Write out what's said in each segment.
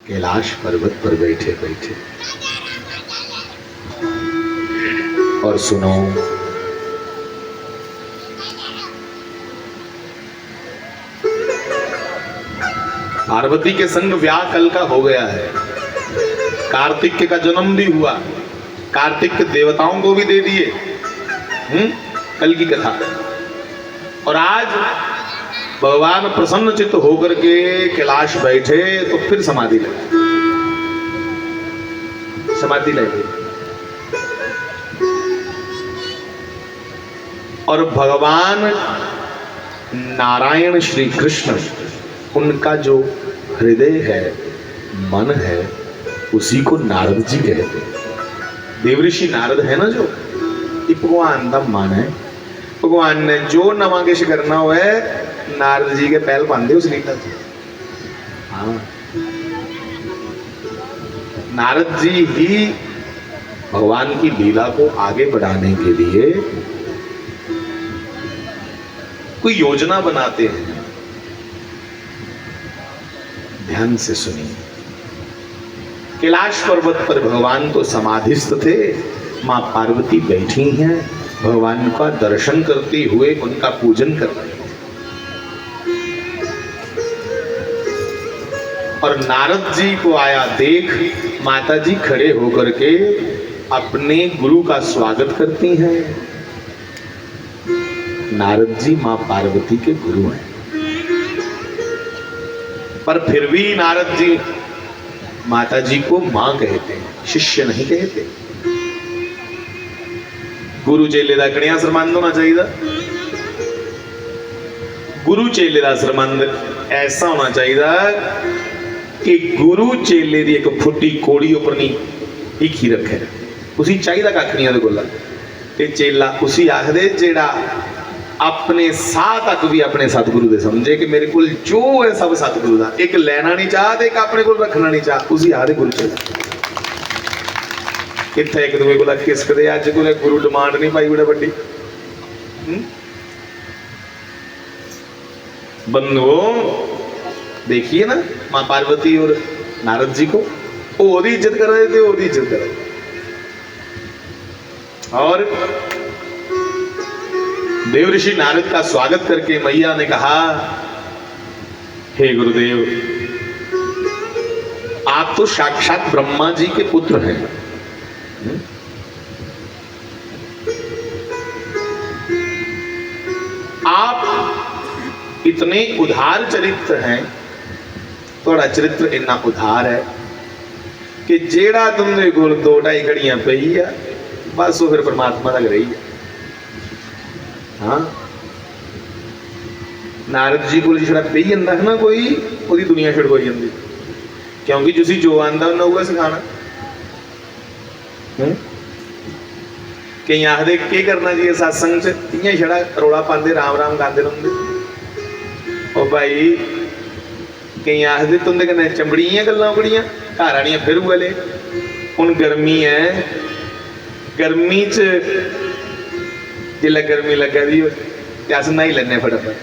कैलाश पर्वत पर बैठे बैठे और सुनो, पार्वती के संग ब्याह कल का हो गया है। कार्तिक का जन्म भी हुआ, कार्तिक के देवताओं को भी दे दिए। कल की कथा। और आज भगवान प्रसन्न चित्त होकर के कैलाश बैठे तो फिर समाधि लगी, समाधि लगी। और भगवान नारायण श्री कृष्ण, उनका जो हृदय है, मन है, उसी को नारद जी कहते हैं। देवऋषि नारद है ना, जो भगवान का मन है। भगवान ने जो नवा किश करना हो नारद जी के पहल पाते उस लीला से। हाँ, नारद जी ही भगवान की लीला को आगे बढ़ाने के लिए कोई योजना बनाते हैं। ध्यान से सुनिए। कैलाश पर्वत पर भगवान तो समाधिस्थ थे, मां पार्वती बैठी हैं, भगवान का दर्शन करते हुए उनका पूजन कर रहे हैं। और नारद जी को आया देख माता जी खड़े होकर के अपने गुरु का स्वागत करती हैं। नारद जी मां पार्वती के गुरु हैं, पर फिर भी नारद जी माता जी को मां कहते हैं, शिष्य नहीं कहते। गुरु चेले दा कड़िया संबंध होना चाहिए। गुरु चेले दा संबंध ऐसा होना चाहिए कि गुरु चेले दी एक फुट्टी कोड़ी उपर नहीं एक ही रखे, उसी चाहिए कख नहीं ਉਹਦੇ ਕੋਲ। ते चेला उसी आखदे जेड़ा अपने साह तक भी अपने सतगुरु दे समझे कि मेरे को जो है सब सतगुरु दा, एक लेना नहीं चाहते, एक अपने को रखना नहीं चाह, उसी आखदे गुरु चेला। किथे एक दूसरे को खिसकदे, अज कोई गुरु डिमांड नहीं पाई बड़ा बड़ी। बंधुओं देखिए ना, मां पार्वती और नारद जी को ओदी इज्जत कर रहे थे, ओदी इज्जत कर रहे थे। और देवऋषि नारद का स्वागत करके मैया ने कहा, हे गुरुदेव, आप तो साक्षात ब्रह्मा जी के पुत्र हैं। आप इतने उदार चरित्र हैं, थोड़ा चरित्र इतना उदार है कि जेड़ा तुमने कोल 2-2.5 घड़ियां पई है, बस वो फिर परमात्मा तक रही है। हाँ, नारद जी को जो पी जाता है ना कोई, वो दुनिया छिड़ हो जाती, क्योंकि जिसी जो आंदा उन्हें वो सिखाना। कई आखते की करना चाहिए सत्संग च, इं छड़ा रौला पाते राम राम गाते रहते। और भाई कई आखते तुंदे कन्नै चंबड़ियां गल्लां उगड़ियां, घर आनियां फिर उगले। हुण गर्मी है, गर्मी च जिल्लै गर्मी लग्गा दी ते अस नहाई लैने फटाफट।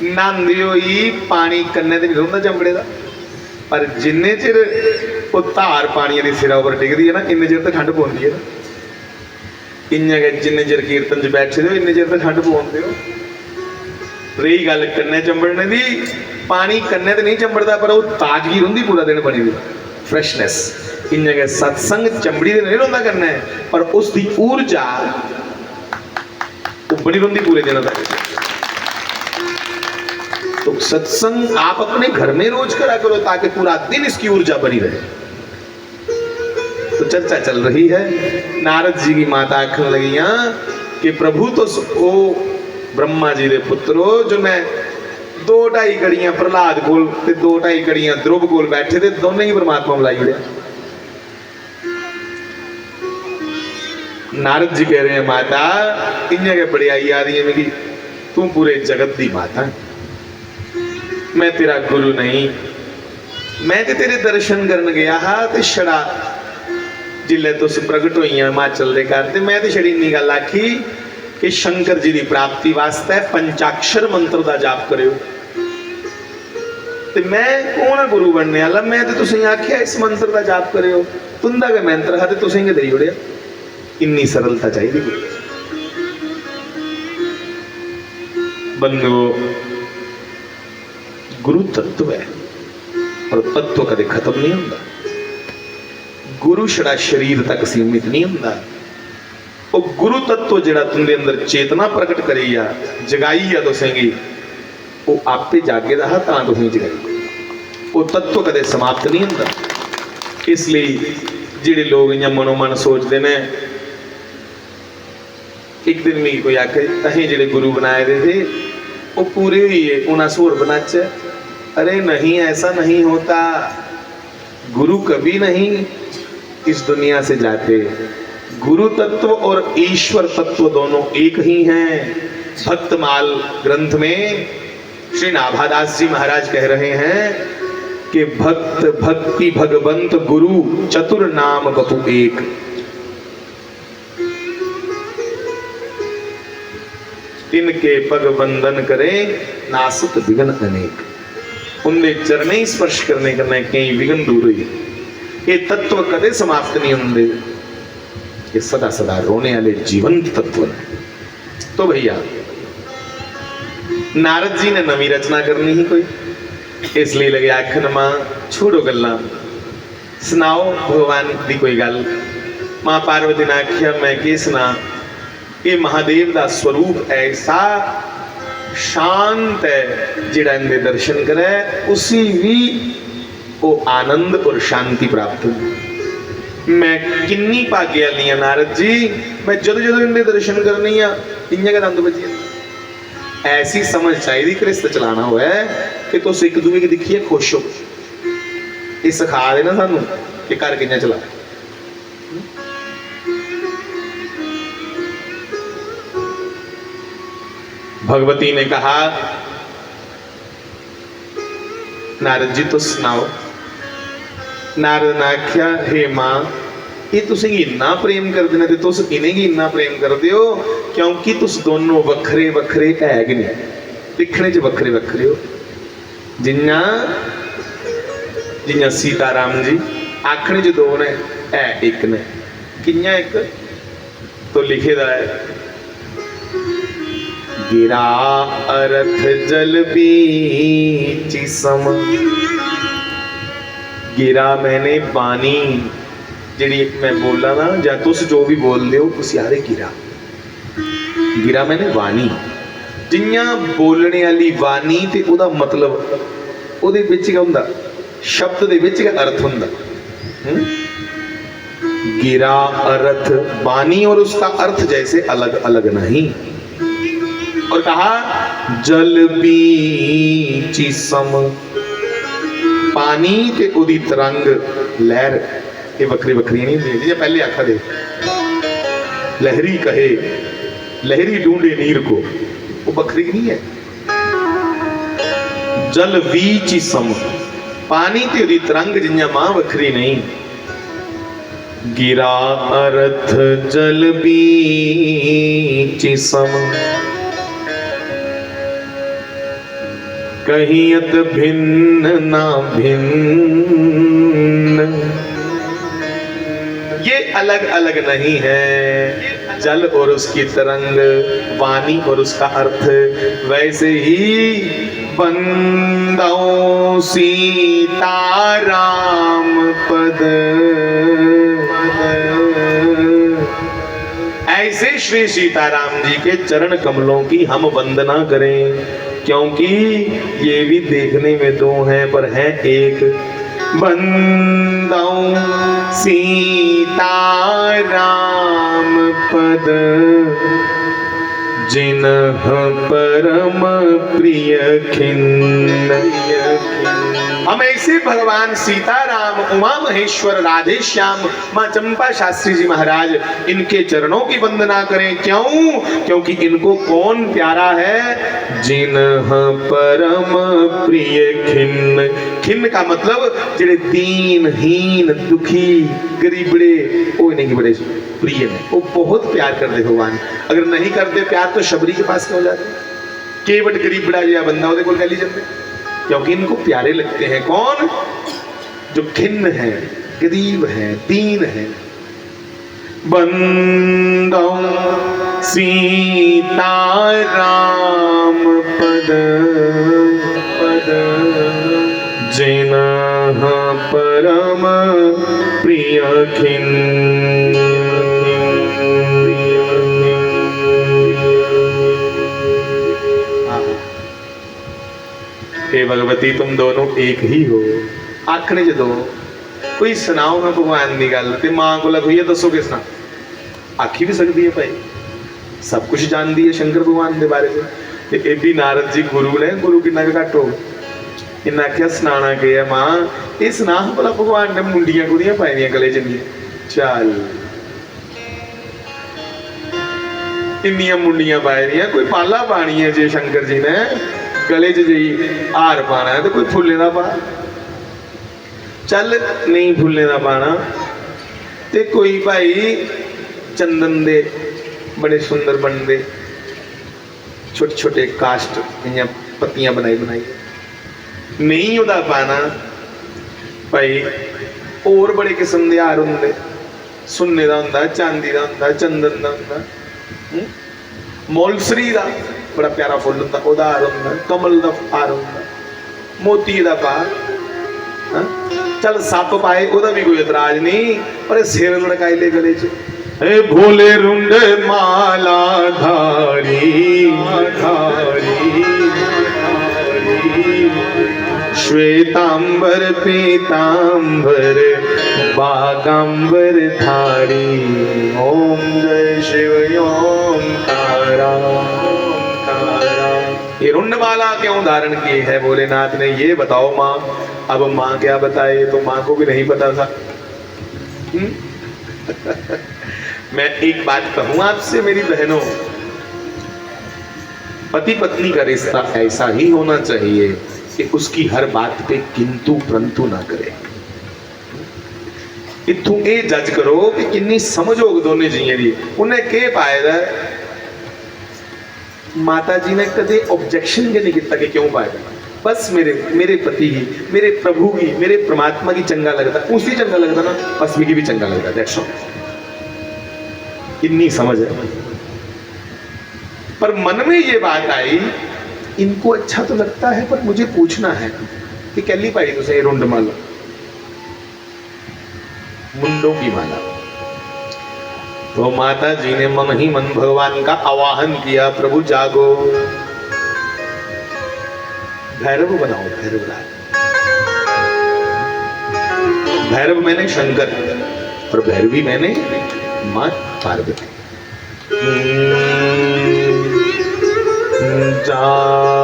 न्हांदे होई पानी कन्नै ते नहीं रौंह्दा चंबड़े दा, पर जिन्ने चिर वो धार पानी दी सिरा उपर डिगदी है ना, इन्ने चिर तो ठंड पौंदी है ना। इ'यां गै जिन्ने चिर कीर्तन च बैठे दे हो, इन्ने चिर तो ठंड पौंदे हो। रही गल कन्नै चंबड़ने दी, पानी कन्नै तो नहीं चंबड़दा, पर वो ताजगी रौंह्दी पूरा दिन बनी दी, फ्रैशनैस। इ'यां गै सत्संग चंबड़ी ते नहीं रौंह्दा कन्नै, पर उसकी ऊर्जा बनी रही पूरे दिन तक। तो सत्संग आप अपने घर में रोज करा करो, ताकि पूरा दिन इसकी ऊर्जा बनी रहे। तो चर्चा चल रही है, नारद जी की माता आखने लगी कि प्रभु तो वो ब्रह्मा जी के पुत्रो, जो मैं 2-2.5 घड़ियां प्रहलाद कोल ते 2-2.5 घड़ियां ध्रुव कोल बैठे थे, दोनों ही परमात्मा बुलाई उड़े। नारद जी कह रहे हैं, माता इन्हें के बड़ियाई आ रही है मेरी, तू पूरे जगत दी माता है, मैं तेरा गुरु नहीं। मैं ते तेरे दर्शन करन गया हा ते छड़ा जिले तुस प्रगट हुई हिमाचल दे घर, ते मैं ते छड़ी इन्नी गल आखी कि शंकर जी की प्राप्ति वास्ते पंचाक्षर मंत्र का जाप करियो। ते मैं कौन है गुरु बनने वाला? मैं तो तुसीं आख्या इस मंत्र का जाप करो, तुंदा के मंत्र है तो तुसीं के देई उड़िया। इन्नी सरलता चाहिए बंदो। गुरु तत्व है और तत्व कदे खत्म नहीं होता। गुरु छड़ा शरीर तक सीमित नहीं होता। वो गुरु तत्व जिहड़ा तुंदे अंदर चेतना प्रकट करी आ, जगाई आ तुसेंगी, वो आपे जागे रहा तां तुसीं जगाई। वो तत्व कदे समाप्त नहीं होता। इसलिए जिहड़े लोग इयां मनो मन सोचते ने, एक दिन भी कोई आखे असीं जिहड़े गुरु बनाए दे थे वो पूरे ही है, उन्हें सोर बनाचे। अरे नहीं, ऐसा नहीं होता। गुरु कभी नहीं इस दुनिया से जाते। गुरु तत्व और ईश्वर तत्व दोनों एक ही हैं। भक्तमाल ग्रंथ में श्री नाभादास जी महाराज कह रहे हैं कि भक्त भक्ति भगवंत गुरु चतुर नाम बपु एक। इनके पग बंधन करे नासुत विघ्न अनेक। उनके चरणे स्पर्श करने करने कई विघ्न दूर हुई। ये तत्व कदे समाप्त नहीं होंगे। ये सदा सदा रोने वाले जीवंत तत्व है। तो भैया नारद जी ने नवी रचना करनी ही कोई, इसलिए लगे आखन मां छोड़ो गल्लां, सुनाओ भगवान की कोई गल। मां पार्वती ने आख्या मैं की सुना। ये महादेव का स्वरूप ऐसा शांत है, जिहड़ा इनके दर्शन करे उसी भी वो आनंद और शांति प्राप्त हो। मैं किन्नी भाग्यशाली हाँ नारद जी, मैं जदों जदों इनके दर्शन करनी आ इन्ने का दंद बजी। ऐसी समझ चाहिए कृष्ण चलाना हुआ है कि तुस एक दूसरे की दिखिए खुश हो। ये सिखा देना सानू कि घर कियां चला। भगवती ने कहा नारद जी तो सुनाओ। नारद ने आख्या हे मां, ये तुसीं इन्ना प्रेम करदे ने ते तुस इन्हें गी इन्ना प्रेम करदे हो क्योंकि तुस दोनों वखरे वखरे है कि नहीं, दिखने च वखरे वखरे हो। जिन्ना जिन्ना सीताराम जी आखने च दो ने है एक ने, किन्ना एक तो लिखे दा है गिरा अरथ जल बीच सम। गिरा मैंने बानी जिहड़ी मैं बोला ना, या तुस जो भी बोल दे हो उस यारे गिरा। गिरा मैंने वाणी, जियां बोलने वाली वाणी ते उहदा मतलब उहदे विच क्या हुंदा, शब्द दे विच क्या अर्थ हुंदा। गिरा अर्थ वाणी और उसका अर्थ जैसे अलग अलग नहीं। और कहा जल बीच सम, पानी ते उदी तरंग लहर ये वक्री वक्री नहीं होंदी। जिवें पहले आखा दे लहरी कहे लहरी ढूंढे नीर को, वो वक्री नहीं है। जल बीच सम, पानी ते उदी तरंग जिन्ना मां वक्री नहीं। गिरा अर्थ जल बीच सम, कहियत भिन्न ना भिन्न। ये अलग अलग नहीं है। जल और उसकी तरंग, वाणी और उसका अर्थ। वैसे ही बंदो सीताराम पद, ऐसे श्री सीताराम जी के चरण कमलों की हम वंदना करें, क्योंकि ये भी देखने में दो हैं पर हैं एक। बंदो सीताराम पद, जिन्ह परम प्रिय खिन्न। हम ऐसे भगवान सीताराम, उमा महेश्वर, राधे श्याम, माँ चंपा शास्त्री जी महाराज, इनके चरणों की वंदना करें। क्यों? क्योंकि इनको कौन प्यारा है? जिन्ह परम प्रिय खिन्न। खिन्न का मतलब जेड़े दीनहीन, दुखी, गरीबड़े, वो इन्हें बड़े प्रिय है। वो बहुत प्यार करते भगवान। अगर नहीं करते प्यार तो शबरी के पास क्यों जाते? केवट गरीबड़ा जिहा बंदा ओहदे कोल गली जाते। क्योंकि इनको प्यारे लगते हैं। कौन? जो खिन्न है, गरीब है, दीन है। बंदो सीता राम पद पद जिनह परम प्रिय खिन्न। हे भगवती, तुम दोनों एक ही हो। आखने जो कोई सुनाओ ना भगवान की गल, तो मां को हुई है, दसो किस ना आखी भी सकती है भाई, सब कुछ जानती है शंकर भगवान के बारे में। एडी नारद जी गुरु ने, गुरु कि घट हो, इन्हें आख्या सुनाना के है मां, ये सुना भला भगवान ने मुंडियां कुड़ियां पाई गले च नहीं, चल इन्नियां मुंडियां पाई दियां, कोई पाला पानी है जे शंकर जी ने गले च जी हार पाना है तो कोई फुल्ले का पा, चल नहीं फुल्ले का पाना ते कोई भाई चंदन दे बड़े सुंदर बनते छोटे छोटे कास्ट पत्तियां बनाई बनाई नहीं उदा पाना भाई। और बड़े किस्म के हार होंगे, सुन्ने का होंगे, चांदी का होंगे, चंदन का होंगे, मोलसरी का बड़ा प्यारा फुल होंगे, वह हार होंगे, कमल का हार होंगे, मोती का पार। चल सप पाए वह भी कोई एतराज नहीं, पर सिर लड़काई ले गले च, हे भोले रुंड माला धारी धारी श्वेतांबर पीतांबर बागांबर धारी। ओम जय शिव ओम तारा। ये रुंडमाला क्यों धारण की है भोलेनाथ ने, ये बताओ माँ। अब माँ क्या बताए, तो माँ को भी नहीं पता था। मैं एक बात कहूं आपसे मेरी बहनों, पति पत्नी का रिश्ता ऐसा ही होना चाहिए कि उसकी हर बात पे किंतु परंतु ना करे। इत्थों ये जज करो कि किन्नी समझोग दोनों जियां दी, उन्हें के पाएगा। माता जी ने कदे ऑब्जेक्शन नहीं किया कि क्यों पाएगा, बस मेरे पति ही, मेरे प्रभु की, मेरे परमात्मा की चंगा लगता, उसी चंगा लगता ना, बस भी चंगा लगता। That's all. इतनी समझ है। पर मन में ये बात आई, इनको अच्छा तो लगता है, पर मुझे पूछना है कि कैली पाई तुझे रुंड माला, मुंडों की माला। तो माता जी ने मन ही मन भगवान का आवाहन किया, प्रभु जागो, भैरव बनाओ, भैरव लाए। भैरव मैंने शंकर और भैरवी मैंने मां पार्वती। जागो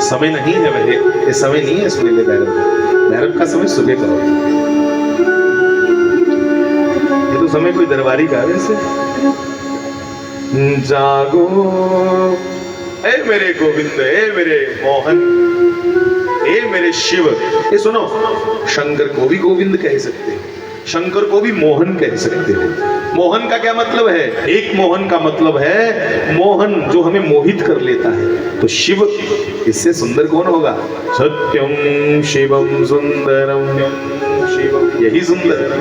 समय नहीं है वह, ये समय नहीं है सुबह भैरव, भैरव का समय सुबह करो। ये तो समय कोई दरबारी का वैसे। जागो ए मेरे गोविंद, ए मेरे मोहन, ए मेरे शिव। ये सुनो, शंकर को भी गोविंद कह सकते हो, शंकर को भी मोहन कह सकते हो। मोहन का क्या मतलब है? एक मोहन का मतलब है मोहन जो हमें मोहित कर लेता है। तो शिव इससे सुंदर कौन होगा? सत्यम शिवम सुंदरम शिवम, यही सुंदर है।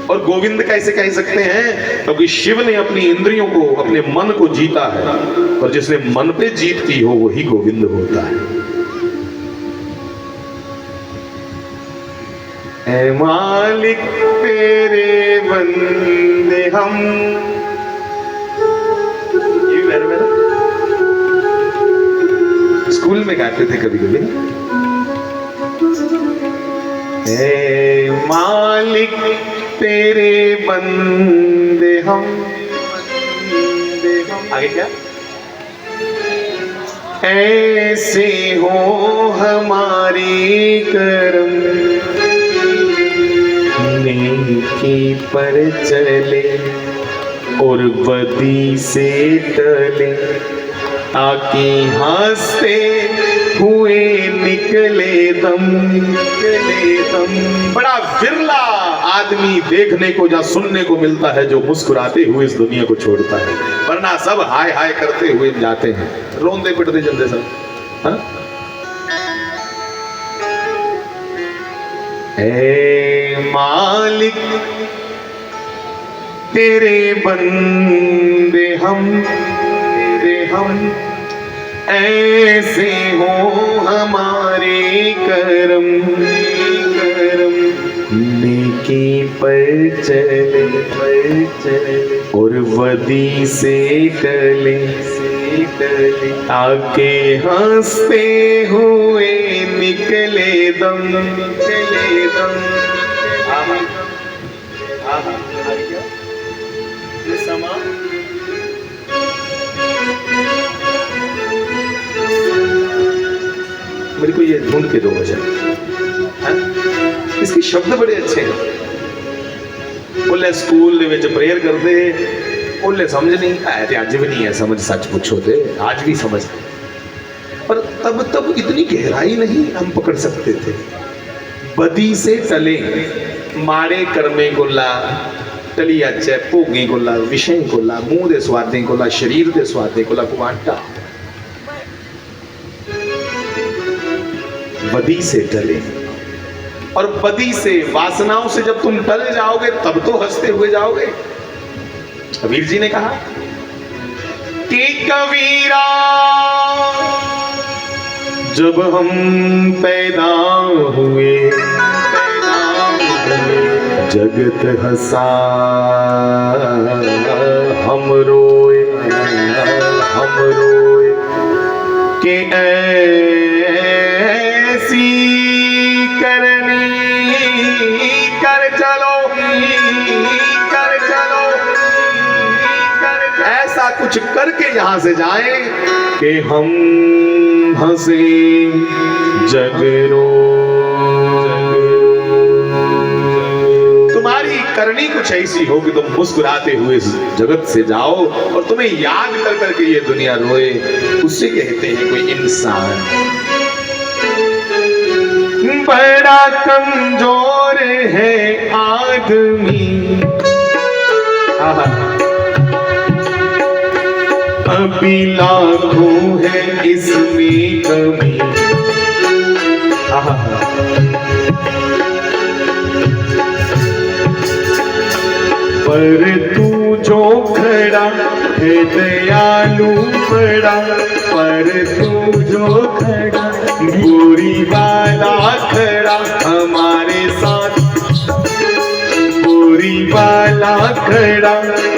और गोविंद कैसे कह सकते हैं? क्योंकि शिव ने अपनी इंद्रियों को, अपने मन को जीता है, और जिसने मन पे जीत की हो वही गोविंद होता है। ऐ मालिक तेरे बंदे हम, ये मेरा स्कूल में गाते थे कभी कभी। ऐ मालिक तेरे बंदे हम, आगे क्या? ऐसे हो हमारी करम, नेकी पर चले और बदी से टले, ताकि हंसते हुए निकले दम, निकले दम। बड़ा विरला आदमी देखने को या सुनने को मिलता है जो मुस्कुराते हुए इस दुनिया को छोड़ता है, वरना सब हाय हाय करते हुए जाते हैं, रोंदे पिटते चलते सब। हाँ? ऐ मालिक तेरे बंदे हम, तेरे हम, ऐसे हो हमारे करम, करम। नेकी पर चले और वदी से टले, ताके हंसते हुए निकले दम, निकले दम। आहा, आहा, ये समा मेरे को ये ढूंढ के दो वजह। इसके शब्द बड़े अच्छे हैं। बोले स्कूल दे विच प्रेयर करते बोले समझ नहीं आया थे, अज भी नहीं है समझ, सच पूछो थे आज भी समझ, पर तब इतनी गहराई नहीं हम पकड़ सकते थे। बदी से टले माड़े कर्मे कोला टली अच्छे भोगे कोला विषय कोला मुंह दे स्वादे कोला शरीर दे स्वादे कोला कुआटा। बदी से टले और बदी से वासनाओं से जब तुम टल जाओगे तब तो हंसते हुए जाओगे। कबीर जी ने कहा कि कबीरा जब हम पैदा हुए जगत हंसा हम रोए कि ऐसी करनी कर चलो, कर चलो, ऐसा कुछ करके यहां से जाए कि हम हंसे जगरो। तुम्हारी करनी कुछ ऐसी हो कि तुम मुस्कुराते हुए इस जगत से जाओ और तुम्हें याद कर करके ये दुनिया रोए, उससे कहते हैं कोई इंसान। बड़ा कमजोर है आदमी, अभी लाखों है इसमें कमी। पर तू जो खड़ा है दयालु बड़ा, पर तू जो खड़ा बुरी वाला खड़ा हमारे साथ, बुरी वाला खड़ा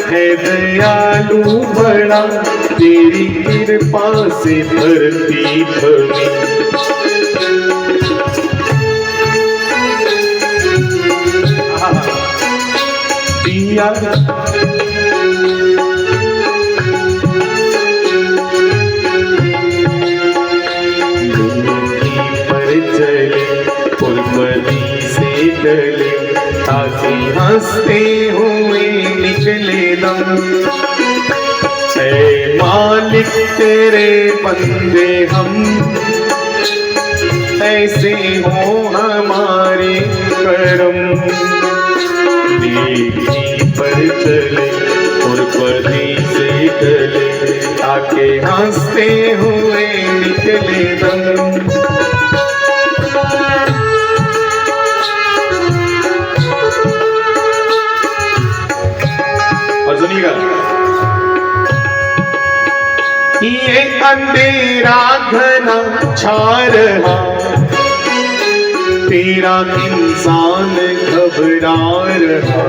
है दयालु बड़ा, तेरी कृपा से धरती थमी। दिया डले ताकि हंसते हुए निकले दम। ऐ मालिक तेरे बंदे हम, ऐसे हो हमारे करम। नेकी पर चले और बदी से टले ताकि हंसते हुए निकले दम। और सुनिएगा, ये अंधेरा घना छा रहा, तेरा इंसान घबरा रहा।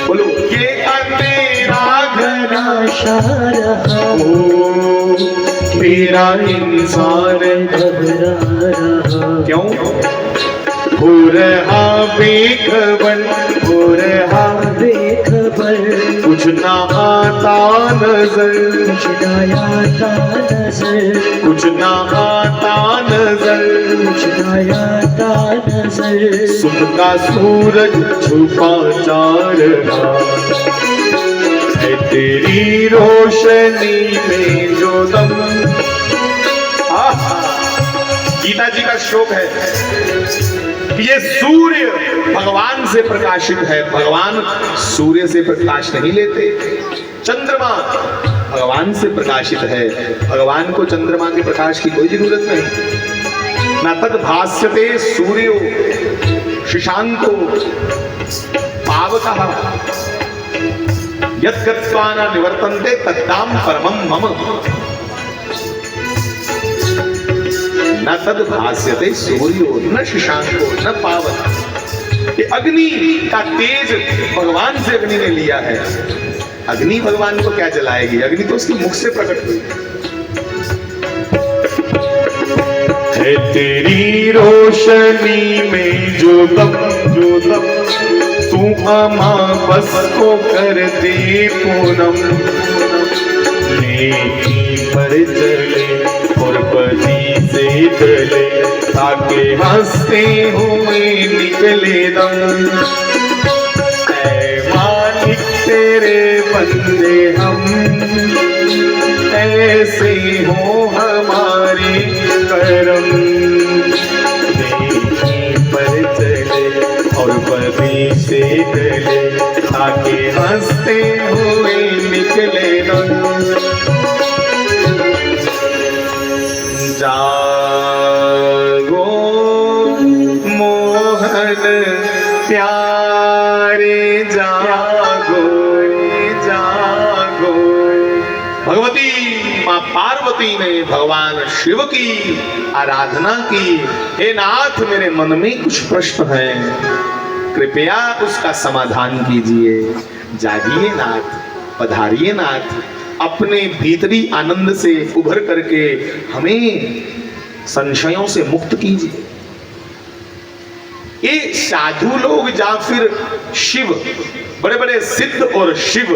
बोलो, ये अंधेरा घना छा रहा, ओ तेरा इंसान घबरा रहा। क्यों? हो रहा बेखबर, हो रहा बेखबर, कुछ ना आता नजर, कुछ ना आता नजर, कुछ ना आता नजर, कुछ ना आता नजर। सुख का सूरज छुपा जा रहा है, तेरी रोशनी में जो दम। गीता जी का श्लोक है कि ये सूर्य भगवान से प्रकाशित है, भगवान सूर्य से प्रकाश नहीं लेते। चंद्रमा भगवान से प्रकाशित है, भगवान को चंद्रमा के प्रकाश की कोई जरूरत नहीं। न तद भास्यते सूर्यो शशांको पावकः यत् गत्वा न निवर्तन्ते तद्धाम परमं मम। न तद भास्यते सूर्यो न शशांको न पावकः। ये अग्नि का तेज भगवान से अग्नि ने लिया है। अग्नि भगवान को क्या जलाएगी? अग्नि तो उसके मुख से प्रकट हुई है। तेरी रोशनी में जो दम तू अमावस को कर दे पूनम। नेकी पर चले और बदी से चले ताके हंसते हुए निकले दम। ऐ मालिक तेरे बंदे हम, ऐसे हो हमारे करम। नेकी पर चले और बदी से चले ताकि हंसते हुए निकले दम। जागो मोहन प्यारे जागो जागो। भगवती मां पार्वती ने भगवान शिव की आराधना की। हे नाथ, मेरे मन में कुछ प्रश्न हैं, कृपया उसका समाधान कीजिए। जागिए नाथ, पधारिए नाथ, अपने भीतरी आनंद से उभर करके हमें संशयों से मुक्त कीजिए। ये साधु लोग या फिर शिव, बड़े बड़े सिद्ध और शिव,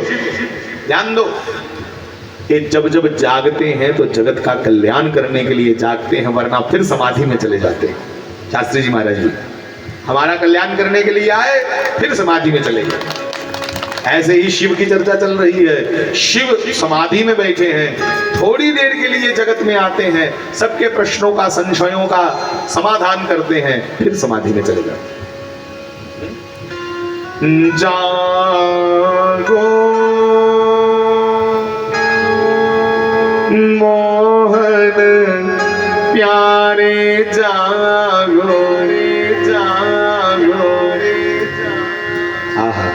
ध्यान दो, ये जब जब जागते हैं तो जगत का कल्याण करने के लिए जागते हैं, वरना फिर समाधि में चले जाते हैं। शास्त्री जी महाराज जी हमारा कल्याण करने के लिए आए, फिर समाधि में चले गए। ऐसे ही शिव की चर्चा चल रही है। शिव समाधि में बैठे हैं, थोड़ी देर के लिए जगत में आते हैं, सबके प्रश्नों का, संशयों का समाधान करते हैं, फिर समाधि में चले जाते हैं। जागो मोहन प्यारे जागो जागो। आहा,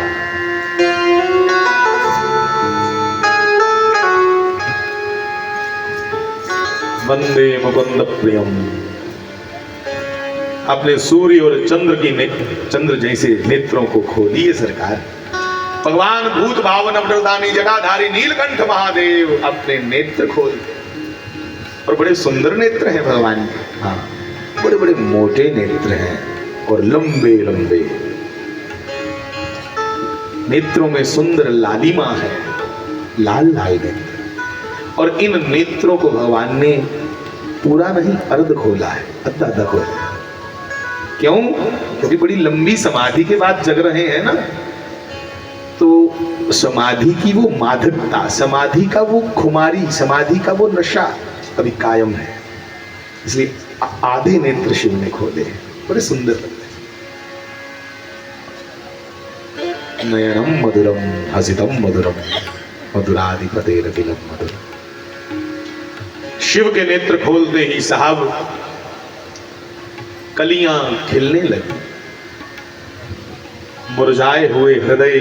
वंदे मुकुंद प्रियम। अपने सूर्य और चंद्र की चंद्र जैसे नेत्रों को खोलिए सरकार। भगवान भूत भावन अमृतदानी जटाधारी नीलकंठ महादेव अपने नेत्र खोल, और बड़े सुंदर नेत्र हैं भगवान के। हाँ, बड़े बड़े मोटे नेत्र हैं और लंबे लंबे नेत्रों में सुंदर लालिमा है, लाल लाल नेत्र। और इन नेत्रों को भगवान ने पूरा नहीं, अर्ध खोला है, अद्धा अद्धा खोला। क्यों? क्योंकि बड़ी लंबी समाधि के बाद जग रहे हैं ना, तो समाधि की वो मादकता, समाधि का वो खुमारी, समाधि का वो नशा अभी कायम है, इसलिए आधे नेत्र शिव ने खोले हैं, बड़े सुंदर लगते हैं। नयनम मधुरम हसितम मधुरम मधुराधिपते रतिलम मधुरम। शिव के नेत्र खोलते ही साहब कलियां खिलने लगी, मुरझाए हुए हृदय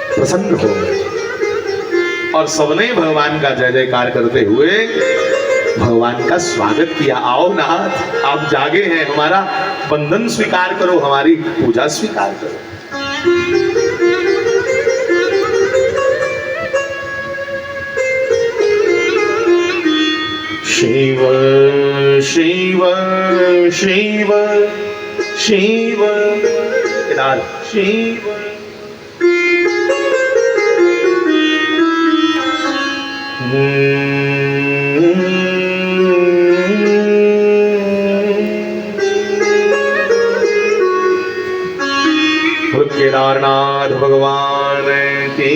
प्रसन्न हो गए, और सबने भगवान का जय जयकार करते हुए भगवान का स्वागत किया। आओ नाथ, आप जागे हैं, हमारा बंधन स्वीकार करो, हमारी पूजा स्वीकार करो। शिव शिव शिव शिव केदार शिव। केदारनाथ भगवान की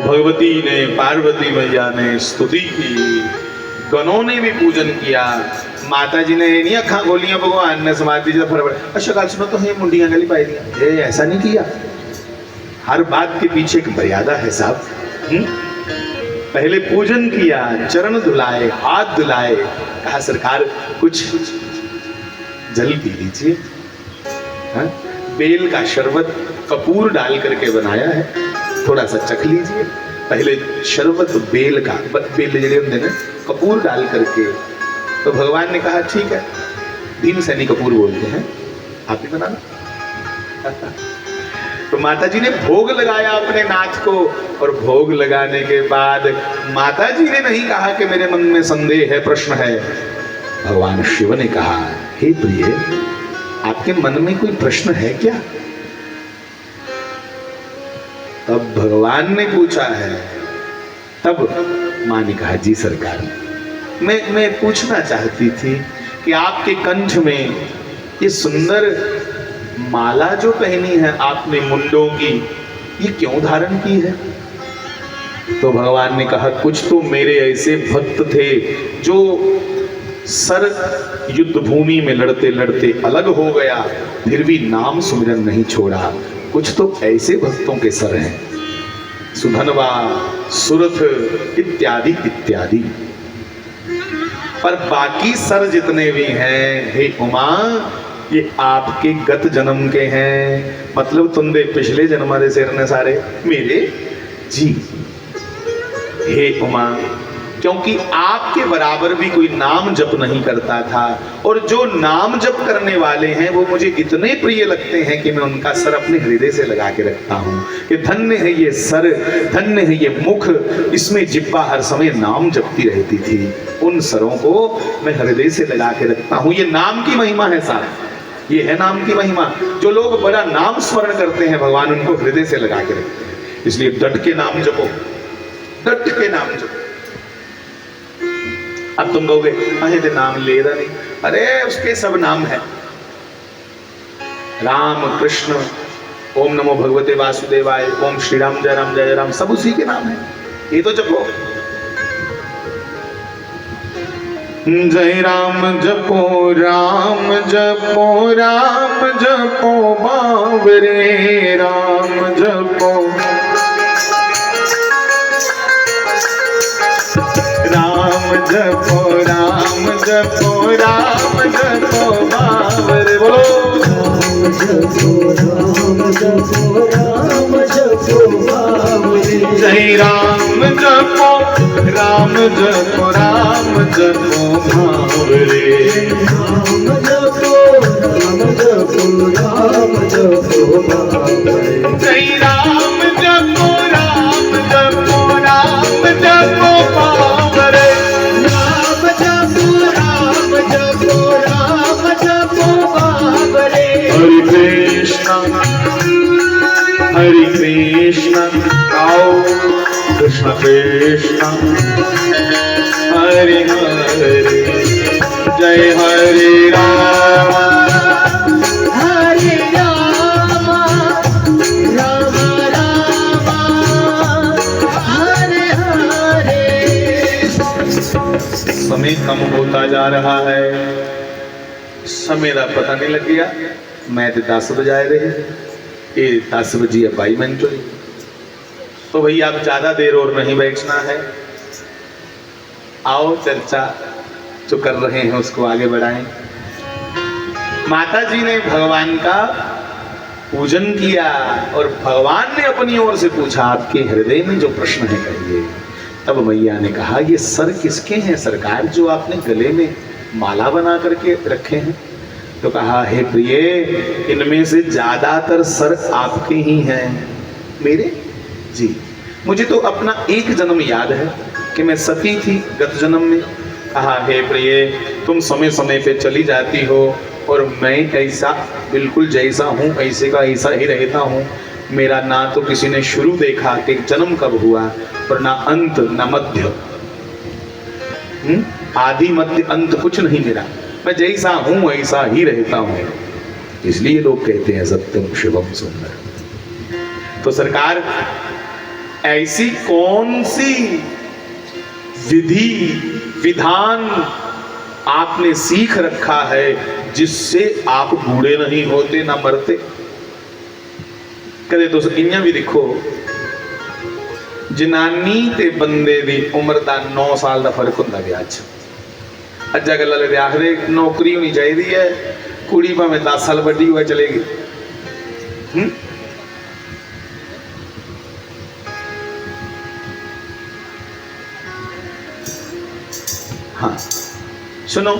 भगवती ने, पार्वती मैया ने स्तुति की, गणों ने भी पूजन किया। माता जी ने नहीं अखा खोलियां भगवान ने समाधि जी फटाफट अच्छा गल सुनो तो ये मुंडियां गली पाई दिया, ये ऐसा नहीं किया। हर बात के पीछे एक मर्यादा है साहब। पहले पूजन किया, चरण धुलाए, हाथ धुलाए, कहा सरकार कुछ जल पी लीजिए। बेल का शरबत कपूर डाल करके बनाया है, थोड़ा सा चख लीजिए। पहले शरबत बेल का, बेल जड़े होंगे ना, कपूर डाल करके। तो भगवान ने कहा ठीक है, भीमसेनी कपूर बोलते हैं, आप ही बनाना। तो माता जी ने भोग लगाया अपने नाथ को, और भोग लगाने के बाद माता जी ने नहीं कहा कि मेरे मन में संदेह है, प्रश्न है। भगवान शिव ने कहा, हे प्रिय, आपके मन में कोई प्रश्न है क्या? तब भगवान ने पूछा है। तब मां ने कहा, जी सरकार, मैं पूछना चाहती थी कि आपके कंठ में ये सुंदर माला जो पहनी है आपने मुंडों की, ये क्यों धारण की है? तो भगवान ने कहा, कुछ तो मेरे ऐसे भक्त थे जो सर युद्ध भूमि में लड़ते लड़ते अलग हो गया, फिर भी नाम सुमिरन नहीं छोड़ा। कुछ तो ऐसे भक्तों के सर हैं, सुधनवा, सुरथ इत्यादि इत्यादि। पर बाकी सर जितने भी हैं, हे उमा, ये आपके गत जन्म के हैं। मतलब तुंदे पिछले जन्म दे सिर ने सारे मेरे। जी हे उमा, क्योंकि आपके बराबर भी कोई नाम जप नहीं करता था, और जो नाम जप करने वाले हैं वो मुझे इतने प्रिय लगते हैं कि मैं उनका सर अपने हृदय से लगा के रखता हूँ कि धन्य है ये सर, धन्य है ये मुख, इसमें जिब्बा हर समय नाम जपती रहती थी। उन सरों को मैं हृदय से लगा के रखता हूँ। ये नाम की महिमा है साहब, ये है नाम की महिमा। जो लोग बड़ा नाम स्मरण करते हैं, भगवान उनको हृदय से लगा के रखते हैं। इसलिए डट के नाम जपो, डट के नाम जपो। अब तुम कहोगे अहे तो नाम ले रहा नहीं, अरे उसके सब नाम है, राम कृष्ण, ओम नमो भगवते वासुदेवाय, ओम श्री राम जय राम, सब उसी के नाम है। ये तो जपो, जय राम जपो, राम जपो, राम जपो बावरे, राम जपो, राम जपो, राम जपो, राम जपो बावरे। बोलो राम जपो, राम जपो, राम जपो बावरे। जय राम जपो, राम जपो, राम जपो बावरे। राम जपो, राम जपो, राम जपो बावरे। जय राम जपो, राम जपो, राम जपो बावरे। राम जपो, राम जपो, राम जपो बावरे। हरे कृष्ण आओ, कृष्ण कृष्ण हरे हरे, जय हरे राम, हरे राम, राम राम, हरे हरे। समय कम होता जा रहा है, समय का पता नहीं लग गया। मैं तो 10 बजाए रहे, ये 10 बजी 22 मिनट हुई। तो भैया अब ज्यादा देर और नहीं बैठना है, आओ चर्चा जो कर रहे हैं उसको आगे बढ़ाएं। माता जी ने भगवान का पूजन किया और भगवान ने अपनी ओर से पूछा, आपके हृदय में जो प्रश्न है कहिए। तब मैया ने कहा, ये सर किसके हैं सरकार, जो आपने गले में माला बना करके रखे हैं? तो कहा, हे प्रिय, इनमें से ज्यादातर सर आपके ही हैं। मेरे? जी, मुझे तो अपना एक जन्म याद है कि मैं सती थी गत जन्म में। कहा, हे प्रिय, तुम समय समय पे चली जाती हो और मैं ऐसा बिल्कुल जैसा हूँ ऐसे का ऐसा ही रहता हूँ। मेरा ना तो किसी ने शुरू देखा कि जन्म कब हुआ, और ना अंत ना मध्य, आदि मध्य अंत कुछ नहीं मेरा। मैं जैसा हूँ ऐसा ही रहता हूँ। इसलिए लोग कहते हैं सत्यम शिवम सुंदर। तो सरकार ऐसी कौन सी विधि विधान आपने सीख रखा है जिससे आप बूढ़े नहीं होते ना मरते। कदे तुस इयां भी देखो, जनानी ते बंदे दी उम्र का 9 साल का फर्क होंदा ब्याह च। अज्जा गल्लां दे आखदे नौकरी होनी चाहिए है, कुड़ी भावें 10 साल बड़ी हुआ चलेगी। हाँ सुनो,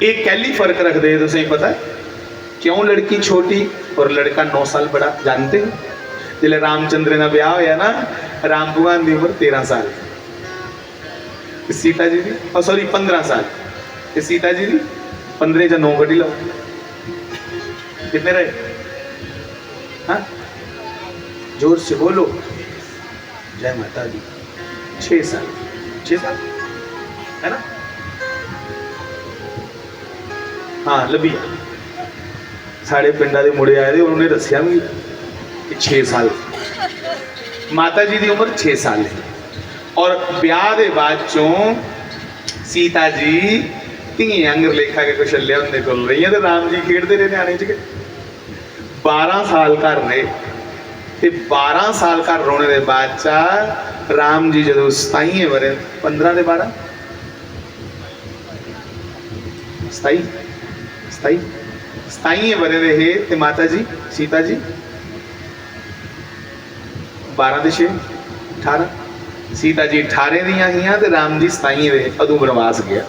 एक कैली फर्क रखते हैं तुसें पता है क्यों? लड़की छोटी और लड़का 9 साल बड़ा। जानते हो जिले रामचंद्र का ब्याह होया ना, राम भगवान की उम्र 13 साल, सीता जी की सॉरी 15 साल, सीता जी की 15 या 9 कटी लो, कितने रहे? हाँ जोर से बोलो, जय माता दी। 6 साल, 6 साल है ना? हाँ लभिया साढ़े पिंडा के मुड़े आए थे, उन्होंने दसिया भी 6 साल। माता जी की उम्र 6 साल है। और ब्याह के बाद चों सीता जी धी अंगर लेखा के कुछ लिया होंगे कुल रही है, तो राम जी खेडते रहे न्याणे च। 12 साल घर रहे, 12 साल घर रोने के बाद चा राम जी जो 27 वरे 15 के 12 27 वरे रहे, ते माता जी सीता जी 12 के 6 18, सीता जी 18 दियाँ हियां ते राम जी 27 रहे, अदू वनवास गया।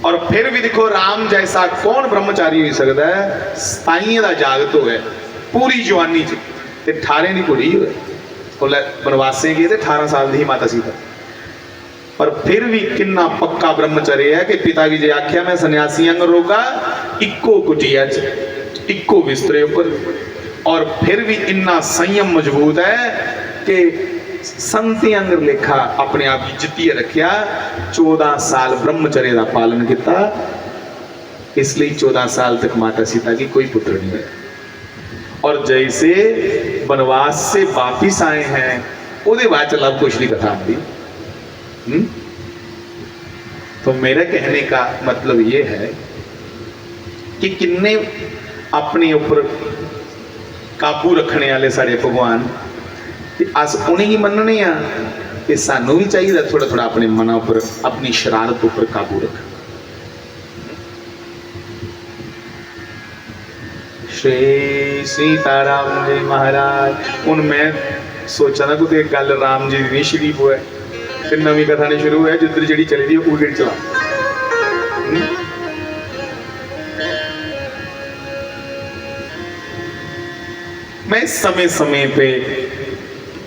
और फिर भी देखो राम जैसा कौन ब्रह्मचारी हो सकता है? 27 का जागत हो पूरी जवानी च, 18 की कुड़ी हो वनवासे गए, 18 साल की माता सीता। पर फिर भी कितना पक्का ब्रह्मचर्य है कि पिता जी जे आख्या मैं सन्यासी अंग रोगा इक्को कुटिया च इक्को बिस्तरे ऊपर। और फिर भी इतना संयम मजबूत है कि संती अंगर लेखा अपने आप की जितिए रखिया। 14 साल ब्रह्मचर्य का पालन किया, इसलिए 14 साल तक माता सीता की कोई पुत्र नहीं है। और जैसे वनवास से वापिस आए हैं उसके बाद लव कुश की कथा आती। तो मेरा कहने का मतलब ये है कि किन्ने अपने ऊपर काबू रखने वाले सारे भगवान, अस उन्हें ही मनने आ कि सानू भी चाहिए थोड़ा थोड़ा अपने मन पर अपनी शरारत पर काबू रख। श्री सीताराम जी महाराज। हूँ मैं सोचा ना कुछ गल राम जी नहीं शुरू हुआ है, फिर नवी कथा नहीं शुरू हुआ है, जिधर जी चली दी वो चला। मैं समय समय पे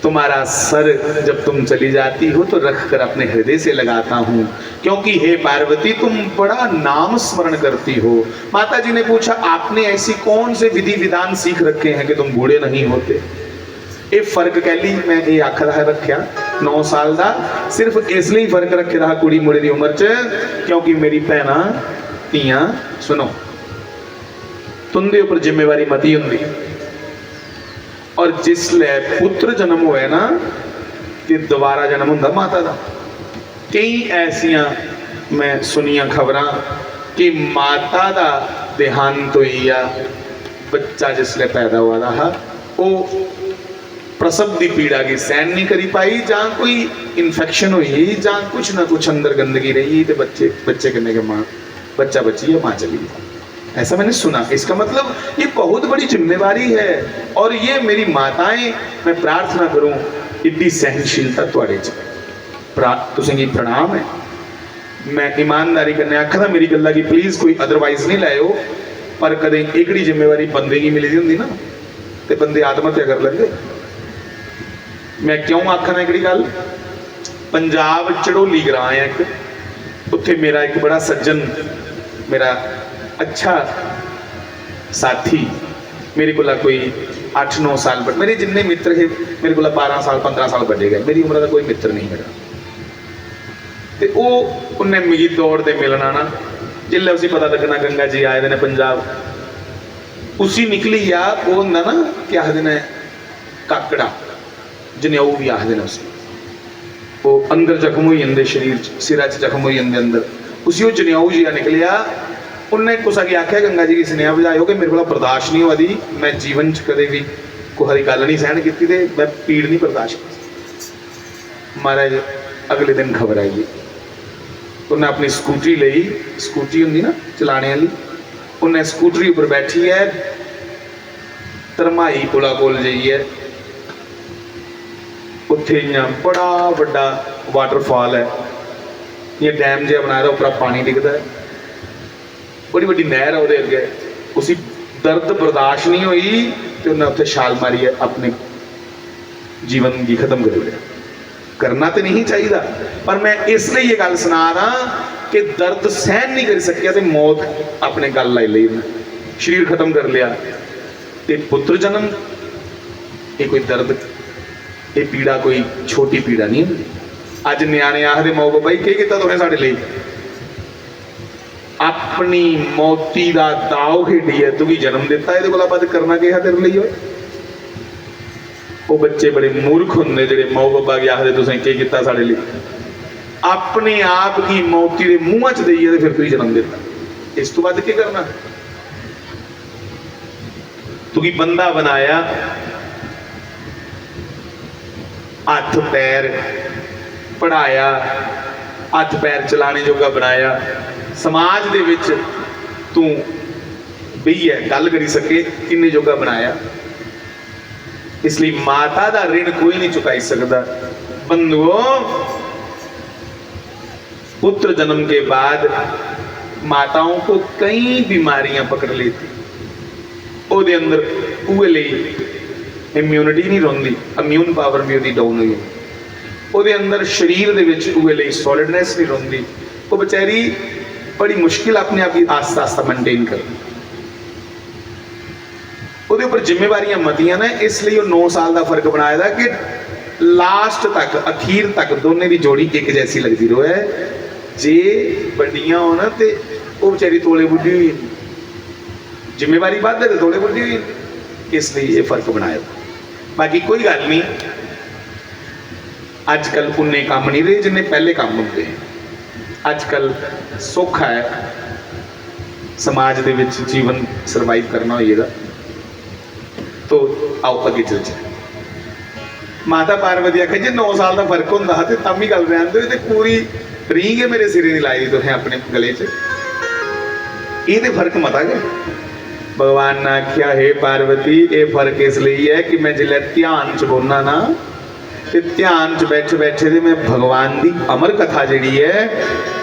तुम्हारा सर जब तुम चली जाती हो तो रख कर अपने हृदय से लगाता हूँ, क्योंकि हे पार्वती तुम बड़ा नाम स्मरण करती हो। माता जी ने पूछा आपने ऐसी कौन से विधि विधान सीख रखे हैं कि तुम बूढ़े नहीं होते? ये फर्क कह ली मैं ये आख रहा रखा 9 साल का, सिर्फ इसलिए फर्क रखे रहा कुड़ी मुड़े की उम्र च, क्योंकि मेरी भैन धियां सुनो तुंदे उपर जिम्मेवारी मती होंदी। और जिसले पुत्र जन्म होया ना कि दोबारा जन्म होंदा माता का। कई ऐसिया मैं सुनिया खबरां कि माता का देहांत होई आ, बच्चा जिसले पैदा हुआ था वो प्रसव की पीड़ा की सहन नहीं करी पाई, जहाँ कोई इन्फेक्शन हुई, जहाँ कुछ ना कुछ अंदर गंदगी रही, तो बच्चे करने के माँ बच्चा बची या माँ चली गई। ऐसा मैंने सुना। इसका मतलब ये बहुत बड़ी जिम्मेवारी है। और ये मेरी माताएं, मैं प्रार्थना करूं इतनी सहनशीलता तुहाडे च तुसेंगी प्रणाम है। मैं ईमानदारी करने आखा था मेरी गल्ला की प्लीज़ कोई अदरवाइज नहीं लाओ, पर कदें एकड़ी जिम्मेवारी बंदे की मिली होंगी ना तो बंदे आत्महत्या कर लेंगे। मैं क्यों आखना एकड़ी गल, पंजाब चढ़ोली ग्रां है एक, उत्थे मेरा एक बड़ा सज्जन, मेरा अच्छा साथी, मेरे को कोई 8-9 साल बट मेरे जिन्ने मित्र है मेरे को 12 साल 15 साल बढ़े गए, मेरी उम्र का कोई मित्र नहीं मेरा। तो उन्हें मिगी दौड़ के मिलना ना, जिले उसी पता लगना गंगा जी आए ने पंजाब, उसी निकली आ वो होंगे ना क्या आखते हैं काकड़ा, जनेऊ भी आखते हैं उसे, वो अंदर जख्म हो जाते शरीर सिरा च जख्म हो जाते अंदर, उसी वो जनेऊ जिहा निकलिया। उन्हें कुछ अगे आख्या गंगा जी की सुनेहा बुझाओ कि मेरे को बर्दाश्त नहीं होती, मैं जीवन च कदे भी कोई हरी गल नहीं सहन की, मैं पीड़ नहीं बर्दाश्त की। महाराज अगले दिन खबर आई, उन्हें अपनी स्कूटरी ली, स्कूटरी होंगी ना चलाने वाली, उन्हें स्कूटरी उपर बैठी है, धरमाई पुला कोल जाइए, उत्थे इयां बड़ा बड़ा वाटरफॉल है, ये डैम जहा बनाया उपर पानी डिगदा है, बड़ी बड़ी नहर है वो अगे, उसी दर्द बर्दाश्त नहीं हुई तो उन्हें उत्थे छाल मारी है, अपने जीवन की खत्म कर लिया। करना तो नहीं चाहिए, पर मैं इसलिए ये गल सुना रहा कि दर्द सहन नहीं कर सकिया तो मौत अपने गल लाई ली, शरीर खत्म कर लिया। ते पुत्र जन्म ये कोई दर्द, ये पीड़ा कोई छोटी पीड़ा नहीं होती। अज न्याणे आखदे माओ बाबा की किया तुसें साडे लई, अपनी मौती का दाव खेडी है, तू की जन्म दिता, ये बद करना क्या तेरे लिए हो। वो बच्चे बड़े मूर्ख होंगे जो माओ बाबा के आखते तुसें की किया साडे लिए, अपने आप की मौती के मूँह च दईए तो फिर तू ही जन्म दिता, इस तो बाद की करना। तू की बंदा बनाया, हथ पैर पढ़ाया, हथ पैर चलाने जोगा बनाया, समाज दे विच तू बही है गल करी सके किन्ने जोगा बनाया। इसलिए माता का ऋण कोई नहीं चुकाई सकता। बंधुओं, पुत्र जन्म के बाद माताओं को कई बीमारियां पकड़ लेती, ਉਹਦੇ अंदर ਉਹਦੇ ਲਈ इम्यूनिटी नहीं रही, इम्यून पावर भी ਉਹਦੀ डाउन हुई, ਉਹਦੇ अंदर शरीर ਦੇ ਵਿੱਚ ਉਹਦੇ ਲਈ सॉलिडनेस नहीं रही, वो बेचारी बड़ी मुश्किल अपने आप की आस्ता आस्ता मेनटेन करती, ਉਹਦੇ ਉੱਪਰ जिम्मेवारियां मतियां ने। इसलिए वो 9 साल का फर्क बनाया था कि लास्ट तक अखीर तक दोनों की जोड़ी एक जैसी लगती रहे। जे बड़ियां हो ना तो वो बेचारी तोले बुढ़ी हुई, जिम्मेवारी बढ़ तो तोले बुढ़ी हुई, इसलिए ये फर्क बनाया। बाकी कोई गल नहीं, अजकल उन्ने काम नहीं रहे जिन्हें पहले काम होंगे। अजकल सौखा है समाज के विच जीवन सरवाइव करना होइएगा, तो आओ अगे चल जाए। माता पार्वती आखे जे 9 साल का फर्क होंदा तो तब भी गल रहन दो, ते पूरी रींग है मेरे सिरे दी लाई तुसें अपने गले च, ये फर्क मता गया। भगवान ने आख्या हे पार्वती, ये फर्क इसलिए है कि मैं जिले ध्यान च बोलना ना, तो ध्यान च बैठे बैठे दे मैं भगवान की अमर कथा जिहड़ी है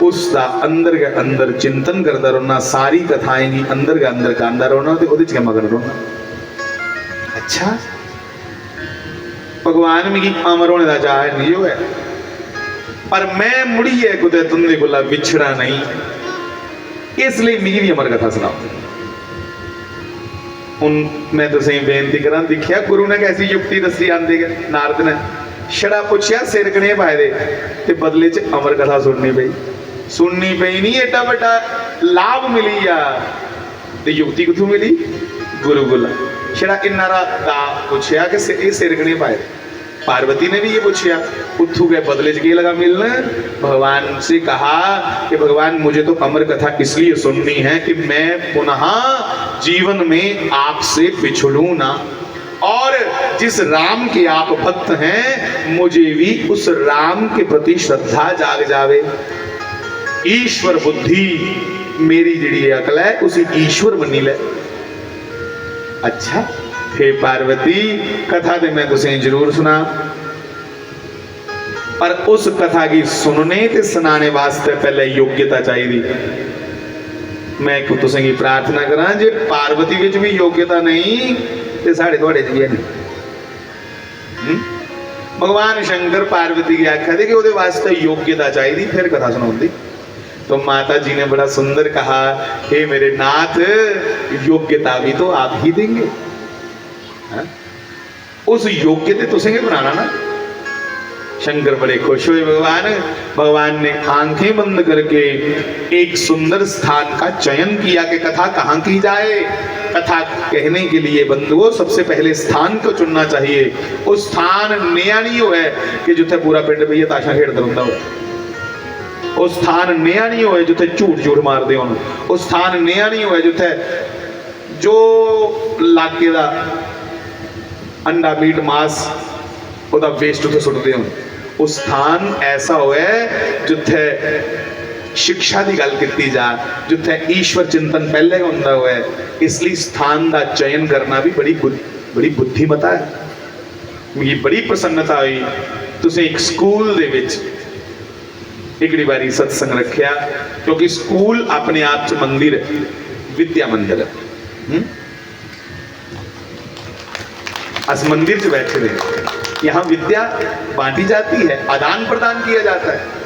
उसका अंदर के अंदर चिंतन करता रहना, सारी कथाएं की अंदर के अंदर गांदा रहना, तो उहदे च मगन रहना। अच्छा, भगवान मिगी अमर होने का चाह नहीं है, पर मैं मुड़िए कुते तुंदे कोला विछड़ा नहीं, इसलिए मिगी भी अमर कथा सुनाओ। हुण मैं तुसें बेनती करा, दिखिया गुरु ने कैसी युक्ति दसी आंदे नारद ने, छड़ा पुछया सिर कने पाए दे, ते बदले च अमर कथा सुननी पई नहीं, एडा बड़ा लाभ मिली आ, ते युक्ति किथों मिली? गुरु कोला। छड़ा इन्ना दा पूछया कि सिर कने पाए दे, पार्वती ने भी ये पूछा, उठू के बदले च लगा मिलना। भगवान से कहा कि भगवान मुझे तो अमर कथा इसलिए सुननी है कि मैं पुनः जीवन में आपसे बिछड़ूं ना, और जिस राम के आप भक्त हैं मुझे भी उस राम के प्रति श्रद्धा जाग जावे। ईश्वर बुद्धि मेरी जिहड़ी अकल है उसी ईश्वर बनी ले। अच्छा हे पार्वती, कथा तो मैं तुसें जरूर सुना, पर उस कथा की सुनने ते सुनाने वास्ते पहले योग्यता चाहिए। मैं तुसें की प्रार्थना करा, जे पार्वती विच भी योग्यता नहीं तो साढ़े थोड़े च भी नहीं। भगवान शंकर पार्वती की आख्या दे कि उहदे वास्ते योग्यता चाहिए, फिर कथा सुनाउंदी। तो माता जी ने बड़ा सुंदर कहा, हे मेरे नाथ, योग्यता भी तो आप ही देंगे, है? उस योग्य ते तुसें ही बनाना ना। शंकर बड़े खुश हुए। भगवान ने आंखें बंद करके एक सुंदर स्थान का चयन किया कि कथा कहाँ की जाए। कथा कहने के लिए बंधुओं सबसे पहले स्थान को चुनना चाहिए। उस स्थान नेहा नहीं हो है कि जिथे पूरा पिंड भैया ताशा खेड़ता रहा हो। उस स्थान नेहा नहीं हो जिथे झूठ झूठ मारते हो। उस स्थान नेहा नहीं हो जिथे जो लाके का अंडा मीट मांस ਉਹਦਾ वेस्ट उसे सुटते हो। उस स्थान ऐसा होए जिथे शिक्षा की गल की जा, जिथे ईश्वर चिंतन पहले होंदा होए। इसलिए स्थान का चयन करना भी बड़ी बुद्धिमता है। मुझे बड़ी प्रसन्नता हुई तुसें एक स्कूल दे विच एक बारी सत्संग रखिया, क्योंकि स्कूल अपने आप च मंदिर है, विद्या मंदिर है। अस मंदिर च बैठे रहे, यहाँ विद्या बांटी जाती है, आदान प्रदान किया जाता है।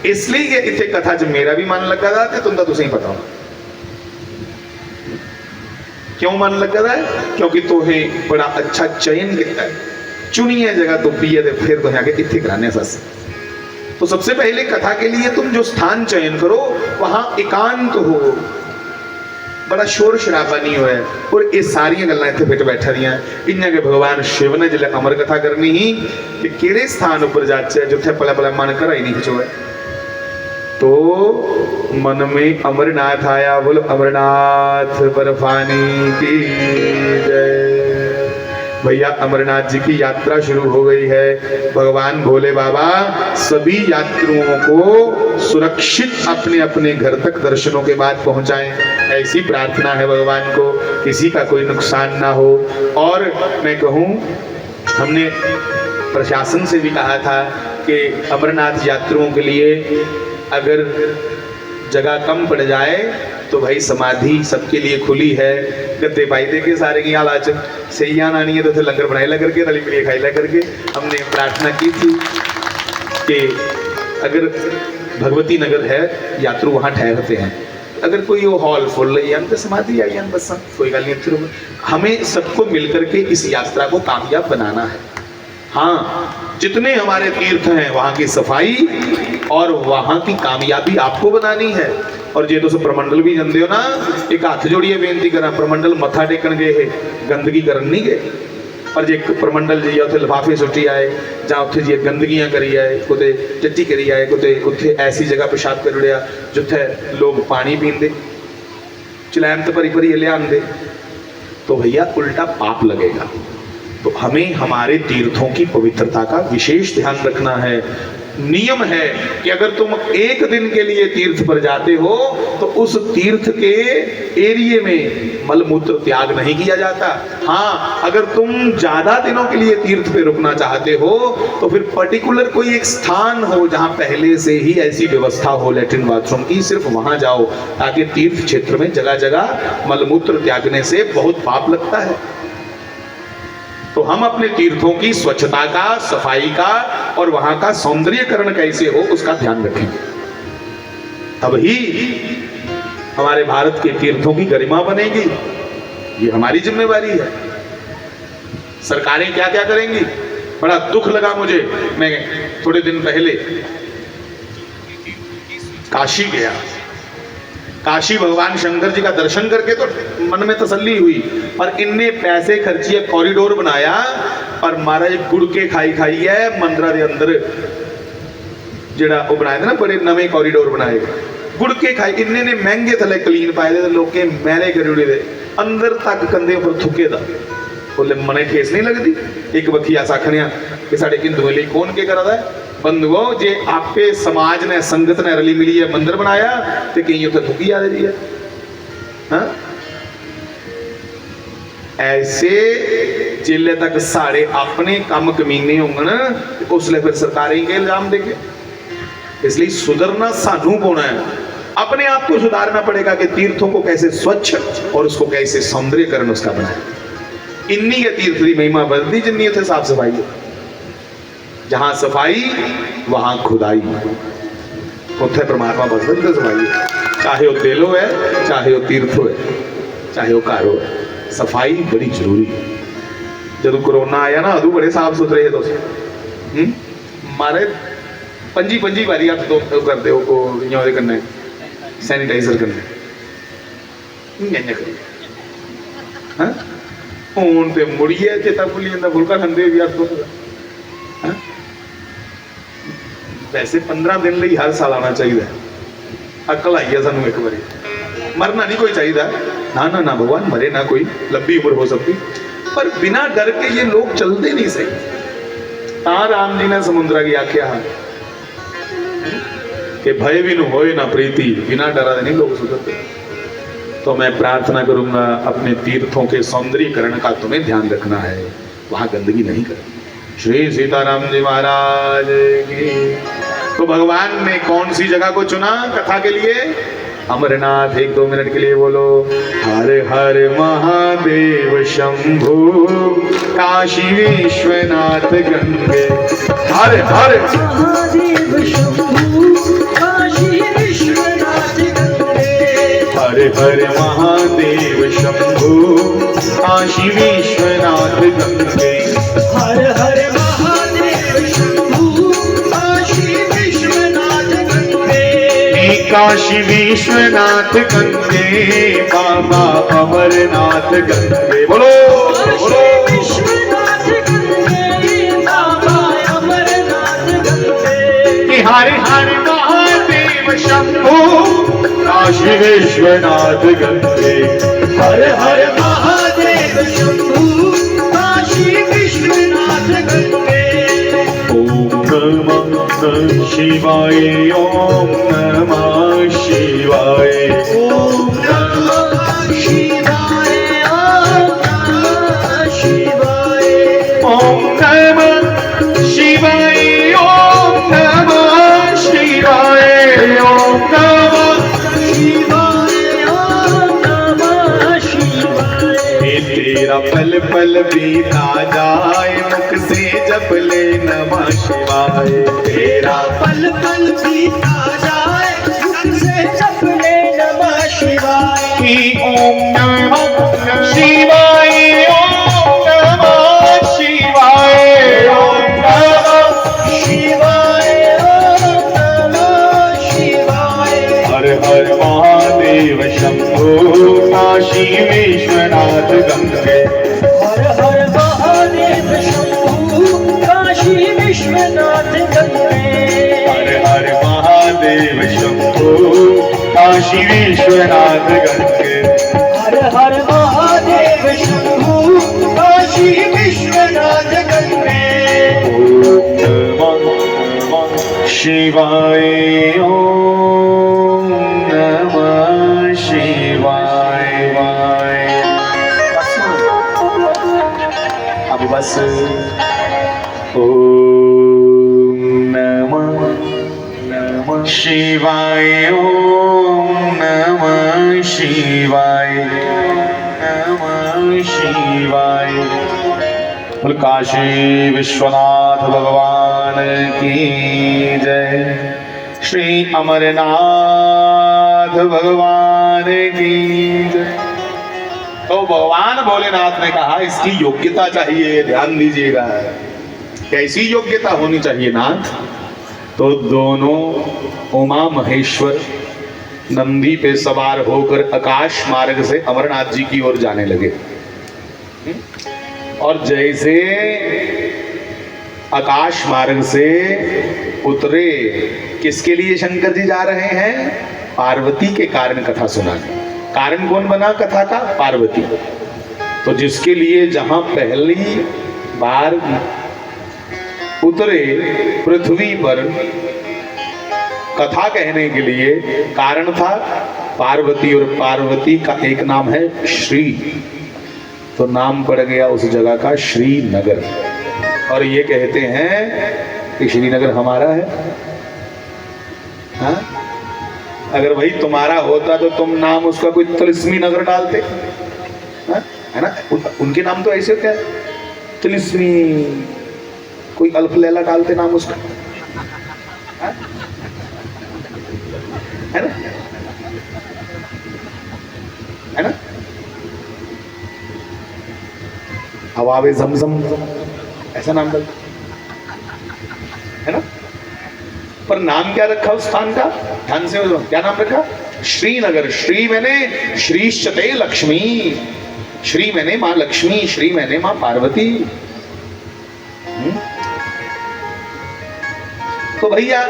इसलिए इतने कथा च मेरा भी मन लगा था, तुम तो तुसें पता हो क्यों मन लगा था। क्योंकि तुहें बड़ा अच्छा चयन किया है, चुनी है जगह तुपी है, फिर तुहें आगे इतने कराने सस। तो सबसे पहले कथा के लिए तुम जो स्थान चयन करो वहां एकांत हो, बड़ा शोर शराबा नहीं होया। और ये सारिया गल्लां इत्थे फिट बैठा दियां इन्हां के भगवान शिव ने जिले अमर कथा करनी ही कि किहड़े स्थान उपर जाचे जिथे पला पला मन घर ही नहीं खिचोए। तो मन में अमरनाथ आया, बोलो अमरनाथ बर्फानी की जय। भैया अमरनाथ जी की यात्रा शुरू हो गई है। भगवान भोले बाबा सभी यात्रियों को सुरक्षित अपने अपने घर तक दर्शनों के बाद पहुंचाएं, ऐसी प्रार्थना है भगवान को, किसी का कोई नुकसान ना हो। और मैं कहूँ हमने प्रशासन से भी कहा था कि अमरनाथ यात्रियों के लिए अगर जगह कम पड़ जाए तो भाई समाधि सबके लिए खुली है। गद्दे पाई दे के सारे की हालात सही आना नहीं है तो लंगर बनाए ला करके रली मिली खाई ला करके हमने प्रार्थना की थी कि अगर भगवती नगर है यात्रु वहाँ ठहरते हैं, अगर कोई वो हॉल फुल तो समाधि आई बस कोई गल नहीं। हमें सबको मिलकर के इस यात्रा को कामयाब बनाना है। हाँ, जितने हमारे तीर्थ हैं वहाँ की सफाई और वहाँ की कामयाबी आपको बनानी है। और जे तुम प्रमंडल भी जाते हो ना, एक हाथ जोड़िए बेनती करा, प्रमंडल मत्था टेकन गए गंदगी करन नहीं गए। पर जे प्रमंडल जाइए उत्थे लिफाफे सुट्टी आए जां उत्थे जी गंदगियां करी आए, कुते टट्टी करी आए, कुते उत्थे ऐसी जगह पेशाब कर उड़िया जिथे लोग पानी पींदे चलैन तो भरी भरी लियादे, तो भैया उल्टा पाप लगेगा। तो हमें हमारे तीर्थों की पवित्रता का विशेष ध्यान रखना है। नियम है कि अगर तुम एक दिन के लिए तीर्थ पर जाते हो तो उस तीर्थ के एरिए में मलमूत्र त्याग नहीं किया जाता। हाँ, अगर तुम ज्यादा दिनों के लिए तीर्थ पे रुकना चाहते हो तो फिर पर्टिकुलर कोई एक स्थान हो जहां पहले से ही ऐसी व्यवस्था हो लैट्रिन बाथरूम की, सिर्फ वहां जाओ, ताकि तीर्थ क्षेत्र में जगह जगह मलमूत्र त्यागने से बहुत पाप लगता है। तो हम अपने तीर्थों की स्वच्छता का, सफाई का और वहां का सौंदर्यकरण कैसे हो उसका ध्यान रखें, तभी हमारे भारत के तीर्थों की गरिमा बनेगी। ये हमारी जिम्मेवारी है। सरकारें क्या क्या करेंगी, बड़ा दुख लगा मुझे। मैं थोड़े दिन पहले काशी गया, काशी भगवान शंकर जी का दर्शन करके तो मन में तसल्ली हुई, पर इनने पैसे खर्चिए, कॉरिडोर बनाया, पर महाराज गुड़ के खाई खाई है मंदिर के अंदर जड़ा वो बनाए थे ना, बड़े नवे कॉरिडोर बनाए गुड़ के खाई, इन्ने ने महंगे थले कलीन पाए थे, लोग मैले करी उड़े दे अंदर तक कंधे पर थुके दा बोले मने ठेस नहीं लगती। एक बखी ऐसा आखने कि साढ़े हिंदुओं लिए कौन के करा है। बंधुओं, जे आपे समाज ने संगत ने रली मिली है मंदिर बनाया तो कहीं उत्थे थुकी आ रही है। हाँ? ऐसे जिले तक साढ़े अपने काम कमीने होंगे उसलिए फिर सरकारें के इल्जाम देंगे। इसलिए सुधरना सानू होना है, अपने आप को सुधारना पड़ेगा कि तीर्थों को कैसे स्वच्छ और उसको कैसे सौंदर्यकरण उसका बनाए। इन्नी के तीर्थ की महिमा बढ़ती जिन्नी उसे साफ सफाई है। जहां सफाई वहां खुदाई, उत्थे परमात्मा बस बस सफाई है, चाहे वो दिल हो है, चाहे वो तीर्थ हो, चाहे वो घर हो। सफाई बड़ी जरूरी है। जब कोरोना आया ना उदू बड़े साफ सुथरे है तुम मारे 25 बारी हथ धो करते हो कन्ने सैनिटाइजर करने हाँ हूं तो मुड़िए चेता भुली जाता फुलका खाते भी यार तो हाँ? वैसे 15 दिन ਲਈ हर साल आना चाहिए अकल आई है सानू एक बारी मरना नहीं कोई चाहिए ना ना ना भगवान मरे ना कोई लंबी उम्र हो सकती पर बिना डर के ये लोग चलते नहीं सही हाँ राम जी ने समुद्र की आख्या कि भय भी न होए ना प्रीति बिना डरा नहीं लोग सुधरते तो मैं प्रार्थना करूंगा अपने तीर्थों के सौंदर्यीकरण का तुम्हें ध्यान रखना है वहां गंदगी नहीं करनी श्री सीताराम जी महाराज की तो भगवान ने कौन सी जगह को चुना कथा के लिए अमरनाथ 1-2 मिनट के लिए बोलो हर हर महादेव शंभु काशी विश्वनाथ गंगे हर हर महादेव शंभु काशी विश्वनाथ गंगे हर हर महादेव शंभु काशी विश्वनाथ गंगे हर हर महादेव शंभु काशी विश्वनाथ गंगे काशी विश्वनाथ गंगे बाबा अमरनाथ गंगे बोलो बोलो विश्वनाथ गंगे बाबा अमरनाथ गंगे हर हर महादेव शंभु काशी विश्वनाथ गंगे हर हर महादेव शंभु काशी विश्वनाथ गंगे ओम नमः शिवाय ओम नमः शिवाय ओम नमः शिवाय ओम नमः शिवाय ओम नमः शिवाय ओम नमः शिवाय ओम नमः शिवाय ओम नमः शिवाय तेरा पल पल बीता जाए मुख से जप ले नमः शिवाय तेरा पल पल बीता जाए मुख से जप ले नमः शिवाय ओम नमः शिवाय ओम नमः शिवाय ओम नमः शिवाय ओम नमः शिवाय हर हर महादेव शंभु काशी विश्वनाथ गंगे हर हर महादेव शंभु काशी विश्वनाथ गंगे हर हर महादेव शंभु काशी विश्वनाथ गंगे हर हर महादेव शंभु काशी विश्वनाथ गंगे ओम नमः शिवाय ओम नमः शिवाय अब बस ओम नमः शिवाय ओम नमः शिवाय नमः शिवाय बोल काशी विश्वनाथ भगवान की जय श्री अमरनाथ भगवान की जय तो भगवान भोलेनाथ ने कहा इसकी योग्यता चाहिए ध्यान दीजिएगा कैसी योग्यता होनी चाहिए नाथ तो दोनों उमा महेश्वर नंदी पे सवार होकर आकाश मार्ग से अमरनाथ जी की ओर जाने लगे और जैसे आकाश मार्ग से उतरे किसके लिए शंकर जी जा रहे हैं पार्वती के कारण कथा सुनाने कारण कौन बना कथा का पार्वती तो जिसके लिए जहां पहली बार उतरे पृथ्वी पर कथा कहने के लिए कारण था पार्वती और पार्वती का एक नाम है श्री तो नाम पड़ गया उस जगह का श्रीनगर और ये कहते हैं कि श्रीनगर हमारा है हाँ? अगर वही तुम्हारा होता तो तुम नाम उसका कोई तिलिस्मी नगर डालते हाँ? है ना उनके नाम तो ऐसे होते हैं तिलिस्मी कोई अल्फ लैला डालते नाम उसका हाँ? है ना है ना हवावे जमजम ऐसा नाम डाल है ना पर नाम क्या रखा उस स्थान का ध्यान से क्या नाम रखा श्रीनगर श्री मैंने श्रीश्चते लक्ष्मी श्री मैंने माँ लक्ष्मी, श्री मैंने माँ पार्वती। तो भैया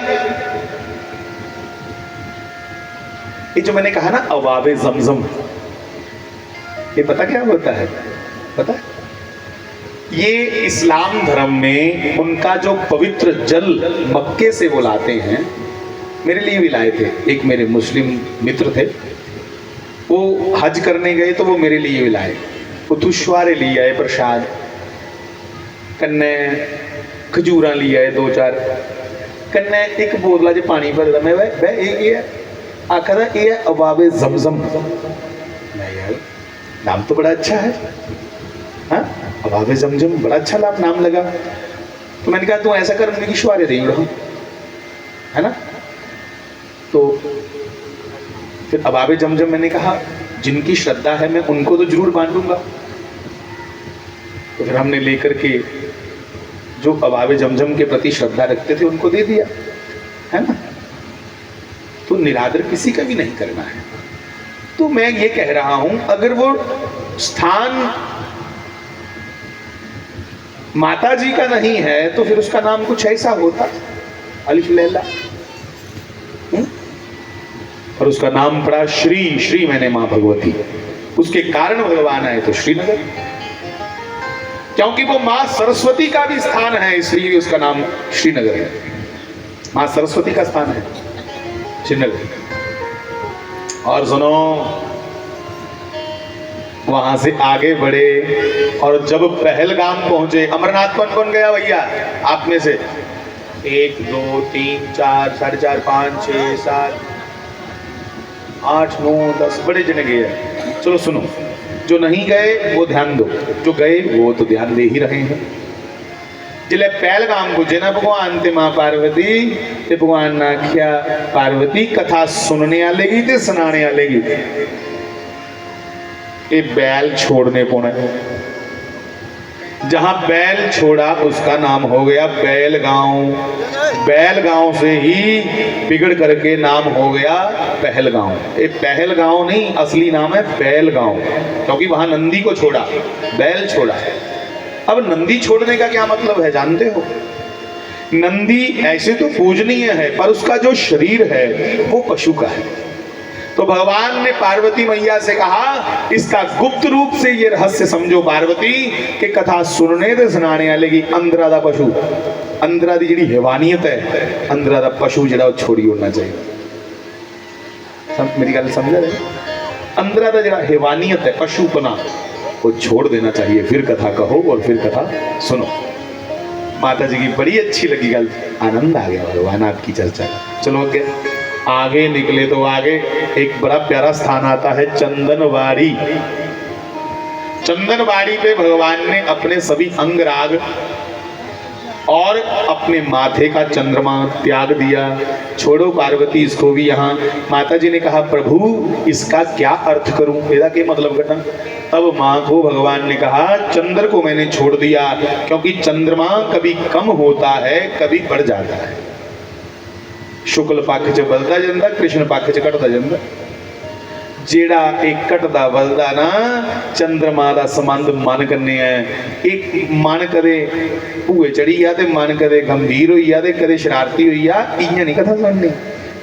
ये जो मैंने कहा ना अवाबे जमजम, ये पता क्या होता है? पता है? ये इस्लाम धर्म में उनका जो पवित्र जल मक्के से वो लाते हैं, मेरे लिए भी लाए थे। एक मेरे मुस्लिम मित्र थे, वो हज करने गए तो वो मेरे लिए भी लाए। वो तुषवारे लिए आए प्रसाद, कन्ने खजूरा लिए आए 2-4, कन्ने एक बोतला च पानी भरदा। मैं वह ये आखा था ये अवाबे जमजम। यार नाम तो बड़ा अच्छा है, हाँ अवाबे जमजम, बड़ा अच्छा नाम लगा। तो मैंने कहा तू ऐसा कर, उनकी किशवारे दे रहा, है ना। तो फिर अवाबे जमजम मैंने कहा जिनकी श्रद्धा है मैं उनको तो जरूर बांटूंगा। तो फिर हमने लेकर के जो अवाबे जमजम के प्रति श्रद्धा रखते थे उनको दे दिया, है ना। तो निरादर किसी का भी नहीं करना है। तो मैं ये कह रहा हूं अगर वो स्थान माता जी का नहीं है तो फिर उसका नाम कुछ ऐसा होता, अलिफ लैला, और उसका नाम पड़ा श्री। श्री मैंने मां भगवती, उसके कारण भगवान आए तो श्रीनगर, क्योंकि वो मां सरस्वती का भी स्थान है, इसलिए उसका नाम श्रीनगर है। मां सरस्वती का स्थान है श्रीनगर। और सुनो, वहां से आगे बढ़े और जब पहलगाम पहुंचे, अमरनाथ कौन कौन गया भैया आप में से? 1 2 3 4 4.5 5 6 7 8 9 10 बड़े जने गए हैं। चलो सुनो, जो नहीं गए वो ध्यान दो, जो गए वो तो ध्यान दे ही रहे हैं। जिले पहलगाम पुजे ना भगवान ते मां पार्वती ते भगवान ने आख्या पार्वती कथा सुनने आलेगी ते सुनाने आलेगी। ये बैल छोड़ने पौना, जहां बैल छोड़ा उसका नाम हो गया बैल गांव। बैल गांव से ही बिगड़ करके नाम हो गया पहलगांव। ये पहलगांव नहीं, असली नाम है बैल गांव, क्योंकि वहां नंदी को छोड़ा, बैल छोड़ा। अब नंदी छोड़ने का क्या मतलब है जानते हो? नंदी ऐसे तो पूजनीय है पर उसका जो शरीर है वो पशु का है। तो भगवान ने पार्वती मैया से कहा इसका गुप्त रूप से ये रहस्य समझो पार्वती कि कथा सुनने ते सुनाने आलेगी। अंदरा दा पशु, अंदरा दी जिहड़ी हैवानियत है, अंदरा दा पशु जिहड़ा छोड़ी होना चाहिए। मेरी गल समझ रहे? अंदरा दा जिहड़ा हैवानियत है, पशुपना, वो छोड़ देना चाहिए। फिर कथा कहो और फिर कथा सुनो। माता जी की बड़ी अच्छी लगी गल, आनंद आ गया भगवान आपकी चर्चा का। चलो आगे निकले तो आगे एक बड़ा प्यारा स्थान आता है चंदनवाड़ी। चंदनवाड़ी पे भगवान ने अपने सभी अंगराग और अपने माथे का चंद्रमा त्याग दिया। छोड़ो पार्वती इसको भी। यहाँ माता जी ने कहा प्रभु इसका क्या अर्थ करूं, इसका क्या मतलब करना। तब माँ को भगवान ने कहा चंद्र को मैंने छोड़ दिया, क्योंकि चंद्रमा कभी कम होता है कभी बढ़ जाता है। शुक्ल पक्ष च बलदा जांदा, कृष्ण पक्ष च घटदा जांदा। जेड़ा एक घटदा बलदा ना चंद्रमा दा संबंध मन कन्ने है। एक मन कदे भूए चढ़ी आ ते मन कदे गंभीर होई आ ते कदे शरारती होई आ। इयां नहीं कथा सुननी,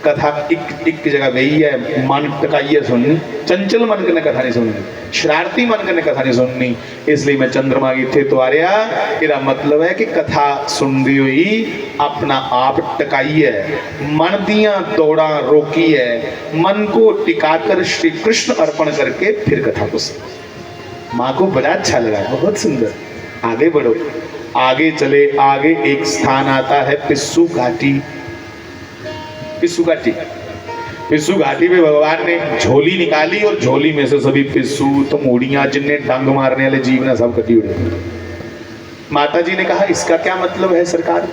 कथा एक जगह बही है मन टकाइए सुननी। चंचल मन कन्ने कथा नहीं सुननी, शरारती मन कन्ने कथा नहीं सुननी। इसलिए मैं चंद्रमा इत्थे तुआरिया। इसदा मतलब है कि कथा सुनदी हुई अपना आप टकाइए, मन दियां दौड़ा रोकीए, मन को टिकाकर श्री कृष्ण अर्पण करके फिर कथा को सुन। माँ को बड़ा अच्छा लगा, बहुत सुंदर। आगे बढ़ो, आगे चले। आगे एक स्थान आता है पिस्सू घाटी। पिस्सू घाटी, पिस्सू घाटी पे भगवान ने झोली निकाली और झोली में से सभी पिस्सू तो मूड़ियां जिन्हें डंग मारने वाले जीव ना सब कटी उड़े। माता जी ने कहा इसका क्या मतलब है सरकार?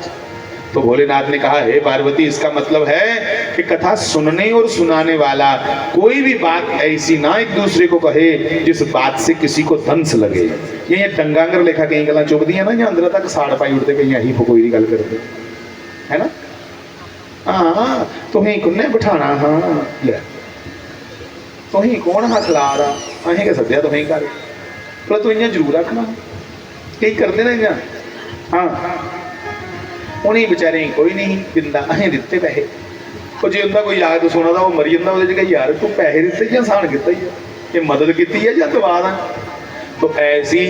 तो भोलेनाथ ने कहा हे पार्वती इसका मतलब है कि कथा सुनने और सुनाने वाला कोई भी बात ऐसी ना एक दूसरे को कहे जिस बात से किसी को दंस लगे। ये डंगांगर लेखा कई गल्लां चुभदियां ना, अंदर तक साड़ पाई उड़ते कई यही फकोई की गल करते है ना। हाँ तुहें कुन्ने बिठाना, हाँ ले तुहें कौन हाथ ला रहा, अहें के सद्या तुहें कर बोला तू इं जरूर रखना, कई करते ना इं। हाँ उन्हें बेचारे कोई नहीं दिता, असें दिते पैसे। तो जो उनका कोई याद सुना था वो मरी जाता, वो यार तू पैसे दिते या एहसान किया ही है, कि मदद की है या दवा दा। तो ऐसी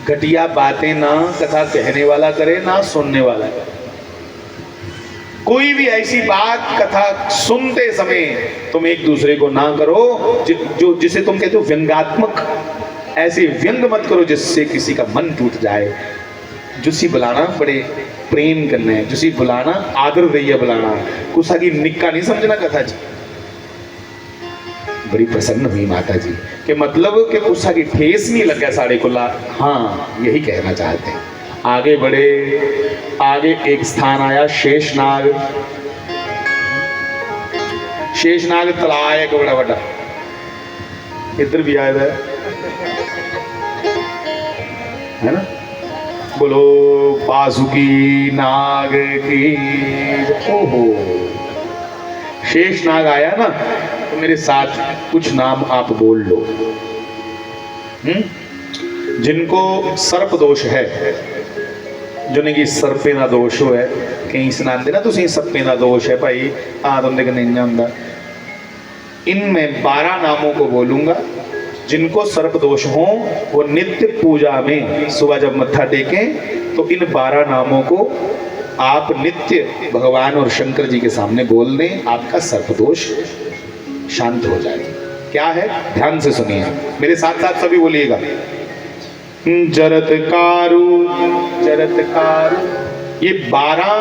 घटिया बातें ना कथा कहने वाला करे ना सुनने वाला करे। कोई भी ऐसी बात कथा सुनते समय तुम एक दूसरे को ना करो जो जिसे तुम कहते हो व्यंगात्मक, ऐसे व्यंग मत करो जिससे किसी का मन टूट जाए। जुसी बुलाना बड़े प्रेम करना है, जुसी बुलाना आदर दैया बुलाना, कुसा की निक्का नहीं समझना कथा जी। बड़ी प्रसन्न हुई माता जी के मतलब कि कुसा की ठेस नहीं लगा साढ़े को। हाँ यही कहना चाहते हैं। आगे बढ़े, आगे एक स्थान आया शेषनाग। शेषनाग तला है एक बड़ा बड़ा, इधर भी आया है ना। बोलो बासुकी नाग की। ओहो शेषनाग आया ना, तो मेरे साथ कुछ नाम आप बोल लो। जिनको सर्प दोष है, जिन्हें की सर्पे का दोष हो है, कई सुनाते ना तुम सर्पे का दोष है भाई, तुमने नहीं आता। इनमें 12 नामों को बोलूंगा। जिनको सर्प दोष हो वो नित्य पूजा में सुबह जब मत्था टेकें तो इन 12 नामों को आप नित्य भगवान और शंकर जी के सामने बोल दें, आपका सर्प दोष शांत हो जाए। क्या है ध्यान से सुनिए, मेरे साथ साथ सभी बोलिएगा। जरत्कारु, जरत्कारु, ये 12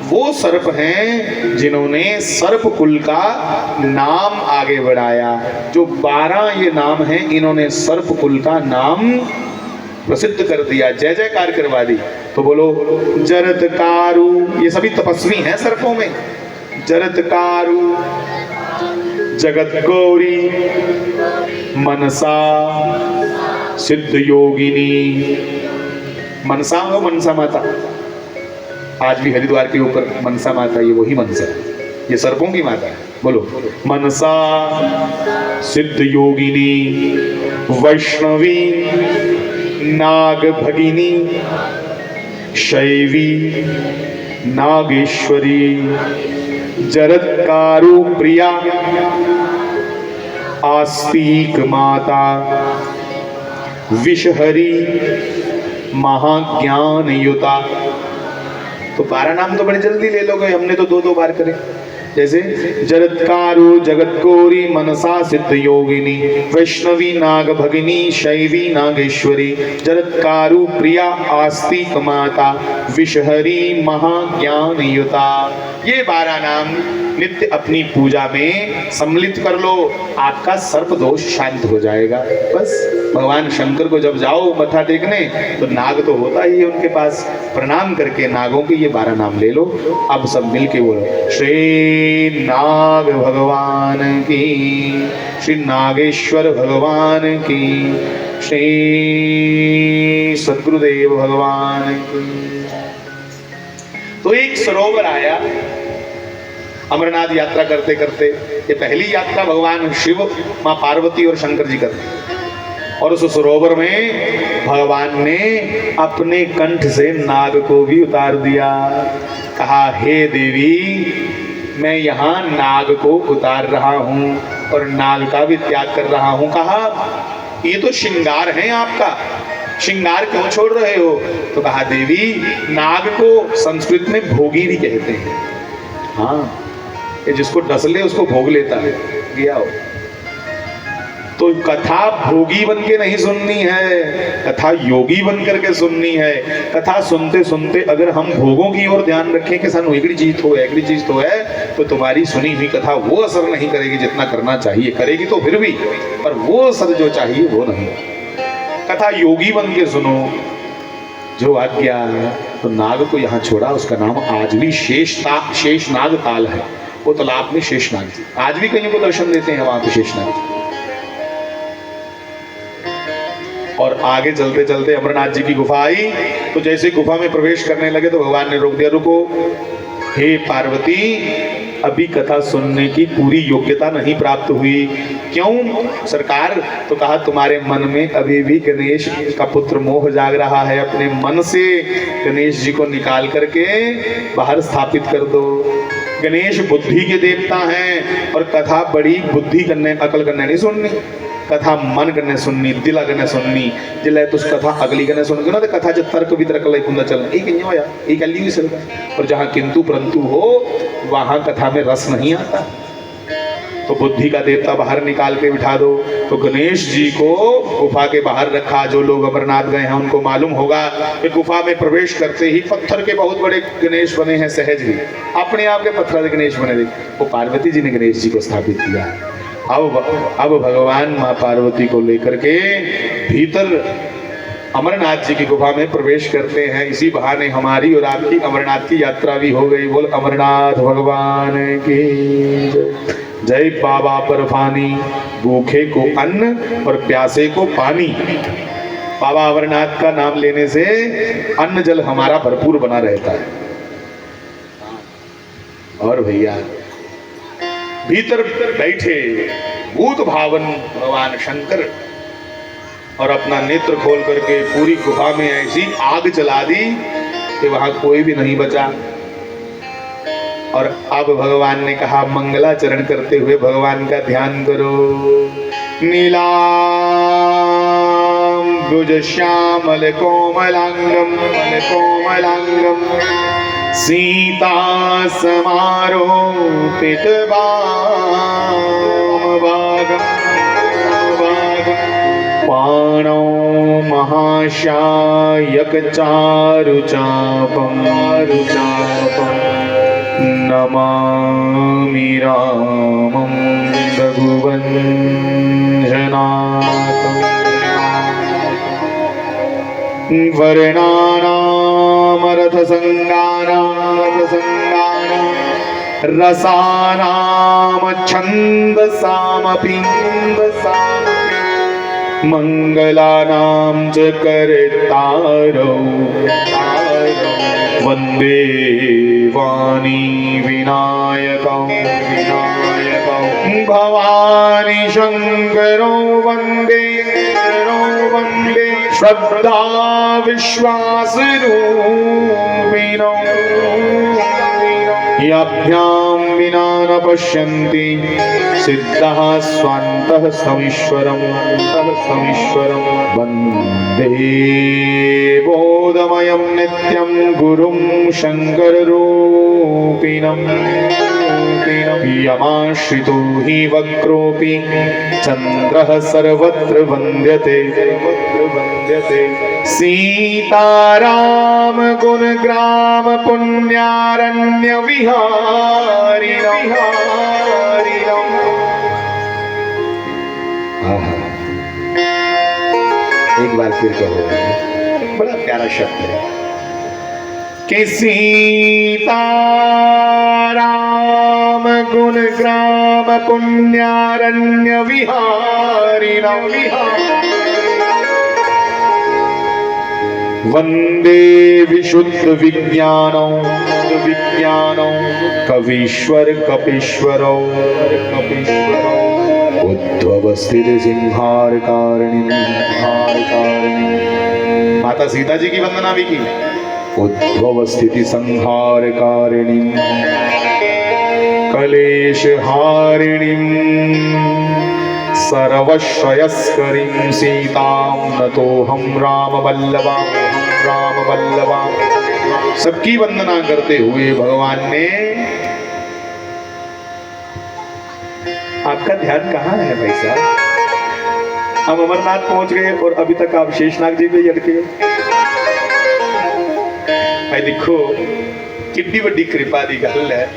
वो सर्प हैं जिन्होंने सर्प कुल का नाम आगे बढ़ाया। जो 12 ये नाम हैं, इन्होंने सर्प कुल का नाम प्रसिद्ध कर दिया, जय जयकार करवा दी। तो बोलो जरत्कारु, ये सभी तपस्वी हैं सर्पों में। जरत्कारु, जगत गौरी, मनसा, सिद्ध योगिनी। मनसा हो मनसा माता, आज भी हरिद्वार के ऊपर मनसा माता, ये वही मनसा है, ये सर्पों की माता है। बोलो मनसा, सिद्ध योगिनी, वैष्णवी, नाग भगिनी, शैवी, नागेश्वरी, जरत्कारु प्रिया, आस्तिक माता, विषहरी, महाज्ञान युता। तो 12 नाम तो बड़े जल्दी ले लोगे, हमने तो 2-2 बार करे। जैसे जरत्कारु, जगत गौरी, मनसा, सिद्ध योगिनी, वैष्णवी, नाग भगिनी, शैवी, नागेश्वरी, जरत्कारु प्रिया, आस्तिक माता, विषहरी, महाज्ञान युता। ये 12 नाम नित्य अपनी पूजा में सम्मिलित कर लो, आपका सर्प दोष शांत हो जाएगा। बस भगवान शंकर को जब जाओ मत्था टेकने तो नाग तो होता ही है उनके पास, प्रणाम करके नागों के ये 12 नाम ले लो। अब सब मिल के बोलो श्री नाग भगवान की, श्री नागेश्वर भगवान की, श्री सद्गुरुदेव भगवान की। तो एक सरोवर आया अमरनाथ यात्रा करते करते। ये पहली यात्रा भगवान शिव, माँ पार्वती और शंकर जी करते, और उस सरोवर में भगवान ने अपने कंठ से नाग को भी उतार दिया। कहा हे देवी, मैं यहाँ नाग को उतार रहा हूँ और नाग का भी त्याग कर रहा हूँ। कहा ये तो श्रृंगार है आपका, श्रृंगार क्यों छोड़ रहे हो? तो कहा देवी, नाग को संस्कृत में भोगी भी कहते हैं। हाँ, ये जिसको डस ले उसको भोग लेता है, गया हो। तो कथा भोगी बन के नहीं सुननी है, कथा योगी बन करके सुननी है। कथा सुनते सुनते अगर हम भोगों की ओर ध्यान रखें कि सानू एकड़ी चीज तो है, एकड़ी चीज तो है, तो तुम्हारी सुनी हुई कथा वो असर नहीं करेगी जितना करना चाहिए। करेगी तो फिर भी, पर वो असर जो चाहिए वो नहीं। कथा योगी बन के सुनो, जो आज्ञा। तो नाग को यहाँ छोड़ा, उसका नाम आज भी शेषनाग ताल है। वो तालाब में शेषनाग जी आज भी कहीं को दर्शन देते हैं, वहां पे शेषनाग जी। और आगे चलते चलते अमरनाथ जी की गुफा आई। तो जैसे गुफा में प्रवेश करने लगे तो भगवान ने रोक दिया, रुको हे पार्वती, अभी कथा सुनने की पूरी योग्यता नहीं प्राप्त हुई। क्यों सरकार? तो कहा तुम्हारे मन में अभी भी गणेश का पुत्र मोह जाग रहा है, अपने मन से गणेश जी को निकाल करके बाहर स्थापित कर दो। गणेश बुद्धि के देवता हैं और कथा बड़ी बुद्धि करने अकल करने नहीं सुननी, कथा मन करने सुननी, दिल करने सुननी। जिले तुस कथा अगली करने सुन ना तो कथा च तर्क वितर्क लग होंदा चलना, ये कियां होया, ये कल ही सकता। और जहाँ किंतु परंतु हो वहाँ कथा में रस नहीं आता। तो बुद्धि का देवता बाहर निकाल के बिठा दो। तो गणेश जी को गुफा के बाहर रखा। जो लोग अमरनाथ गए हैं उनको मालूम होगा कि गुफा में प्रवेश करते ही पत्थर के बहुत बड़े गणेश बने हैं, सहज भी अपने आप के पत्थर के गणेश बने थे। वो पार्वती जी ने गणेश जी को स्थापित किया। अब भगवान माँ पार्वती को लेकर के भीतर अमरनाथ जी की गुफा में प्रवेश करते हैं। इसी बहाने हमारी और आपकी अमरनाथ की यात्रा भी हो गई। बोल अमरनाथ भगवान की जय। बाबा पर फानी, भूखे को अन्न और प्यासे को पानी। बाबा अमरनाथ का नाम लेने से अन्न जल हमारा भरपूर बना रहता है। और भैया भीतर बैठे भूत भावन भगवान शंकर और अपना नेत्र खोल करके पूरी गुफा में ऐसी आग जला दी कि वहां कोई भी नहीं बचा। और अब भगवान ने कहा मंगलाचरण करते हुए भगवान का ध्यान करो। नीलाम भुज श्यामल कोमलांगम सीता समारोपित पाणौ महाशायक चारुचापम नमामि रामं रघुवंशनाथं। वर्णानामर्थसंज्ञानां रसानां छन्दसामपि मंगलानां च कर्तारौ वन्दे वाणी विनायकौ भवानी शंकरो वन्दे श्रद्धा विश्वास रूपिणौ याभ्यां विना न पश्यन्ति सिद्धः स्वान्तः समीश्वरं वन्दे बोधमयं नित्यं गुरुं शङ्कररूपिणं। यमाश्रितो हि वक्रोऽपि चन्द्रः सर्वत्र वन्द्यते। सीताराम गुणग्राम पुण्यारण्य विहारिणम्। एक बार फिर कहो, बड़ा प्यारा शब्द है कि सीताराम गुणग्राम पुण्यारण्य विहारिणम्। वंदे विशुद्ध विज्ञानौ कवीश्वर कपीश्वरौ उद्भव स्थिर सिंहार कारिणी। माता सीता जी की वंदना भी की। उद्भव स्थिति संहार कारिणी कलेश हारिणी सर्वश्रयस्करीं सीतां नतोऽहं राम वल्लभा। सबकी वंदना करते हुए भगवान ने, आपका ध्यान कहाँ है भाई साहब? हम अमरनाथ पहुंच गए और अभी तक आप शेषनाग जी पे अटके। भाई देखो कितनी बड़ी कृपा की गल है।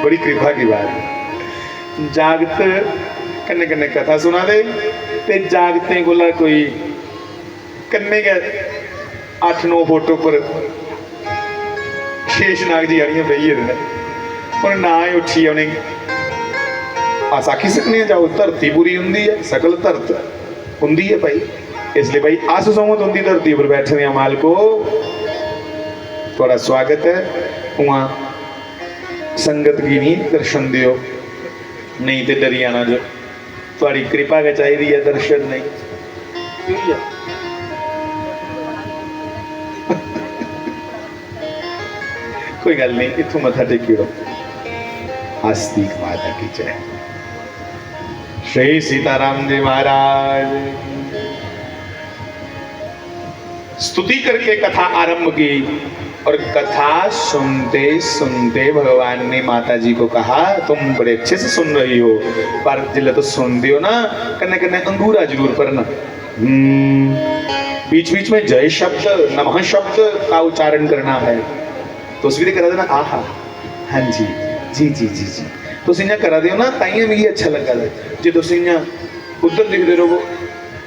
बड़ी कृपा की बात है। जागत कन्ने कन्ने कथा सुना दे ते जागते कोला कोई कन्ने के 8-9 फोटो पर शेषनाग जी आनिया बही और ना ही उठी उन्हें अस आखी सकने जाओ धरती पूरी होंगी है, सकल धरत होंगी है भाई। इसलिए भाई अस सोमत होंगी धरती पर बैठने माल को थोड़ा स्वागत है। वहाँ संगत की नहीं दर्शन दियो, नहीं तो डरी आना जो थोड़ी कृपा का चाहिए है दर्शन नहीं कोई गल नहीं, इतों मथा टेकी रो। आस्तिक माता की जय। श्री सीताराम जी महाराज। स्तुति करके कथा आरंभ की और कथा सुनते सुनते भगवान ने माता जी को कहा तुम बड़े अच्छे से सुन रही हो, पर जिले तो सुन दियो ना कन्ने कन्ने अंगूरा जरूर पढ़ना। बीच बीच में जय शब्द नमः शब्द का उच्चारण करना है तो उस भी करा देना। आहा हाँ जी जी जी जी जी तो सिंह करा दियो ना ताइया भी अच्छा लगा था। जो तुम उधर दिखते रहो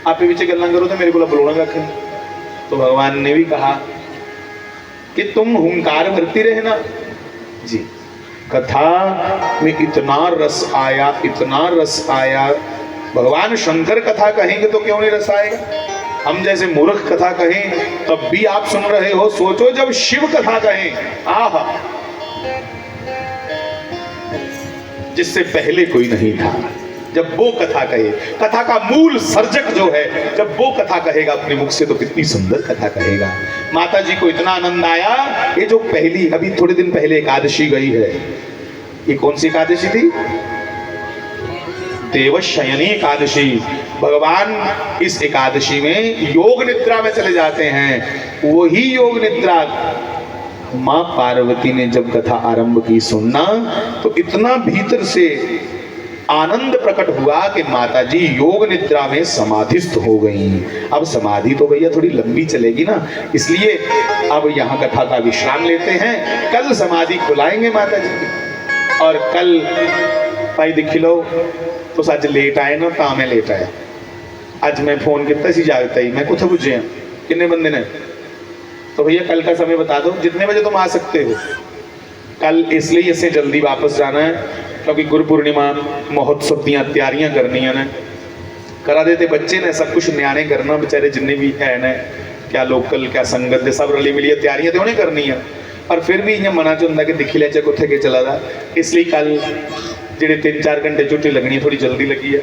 आपे पीछे गल्लां करो तो मेरे को बुलाना कख। तो भगवान ने भी कहा कि तुम हुंकार भरती रहना जी। कथा में इतना रस आया, इतना रस आया। भगवान शंकर कथा कहेंगे तो क्यों नहीं रस आएगा। हम जैसे मूर्ख कथा कहें तब भी आप सुन रहे हो। सोचो जब शिव कथा कहें, आहा जिससे पहले कोई नहीं था, जब वो कथा कहे, कथा का मूल सर्जक जो है, जब वो कथा कहेगा अपने मुख से तो कितनी सुंदर कथा कहेगा। माता जी को इतना आनंद आया। ये जो पहली अभी थोड़े दिन पहले एकादशी गई है, ये कौन सी एकादशी थी? देवशयनी एकादशी। भगवान इस एकादशी में योग निद्रा में चले जाते हैं। वही योग निद्रा माँ पार्वती ने जब कथा आरंभ की सुनना तो इतना भीतर से आनंद प्रकट हुआ कि माता जी योग निद्रा में समाधिस्थ हो गई। अब समाधि तो भैया थोड़ी लंबी चलेगी ना, इसलिए अब यहाँ कथा का विश्राम लेते हैं। कल समाधि खुलाएंगे माता जी की। और कल भाई दिख लो तो सच लेट आए ना, तो मैं लेट आया। अज मैं फोन किया सी जागता ही, मैं कुछ पुजे हैं किन्ने बंदे ने, तो भैया कल का समय बता दो जितने बजे तुम आ सकते हो। कल इसलिए इसे जल्दी वापस जाना है क्योंकि गुरु पूर्णिमा महोत्सव दी तैयारियां करनिया ने। करा देते बच्चे ने सब कुछ न्याणे करना, बेचारे जिन्ने भी है ने, क्या लोकल क्या संगत दे सब रली मिली तैयारियां तो उन्हें करनी है। पर फिर भी इं मना च होंगे कि दिखी लिया कुत्थे के चला दा। इसलिए कल जेडे 3-4 घंटे छुट्टी लगनी थोड़ी जल्दी लगी है।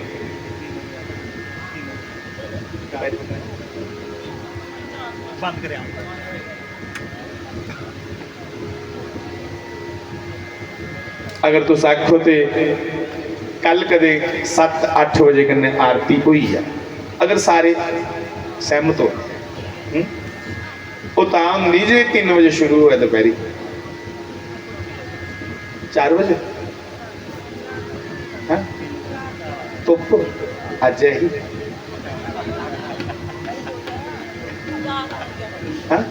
अगर तुस आखो तो कल कदे 7-8 बजे कन्ने आरती हुई है, अगर सारे सहमत हो वो होंगी जो 3 बजे शुरू हुआ दोपहरी 4 बजे। हाँ धुप अज ही हाँ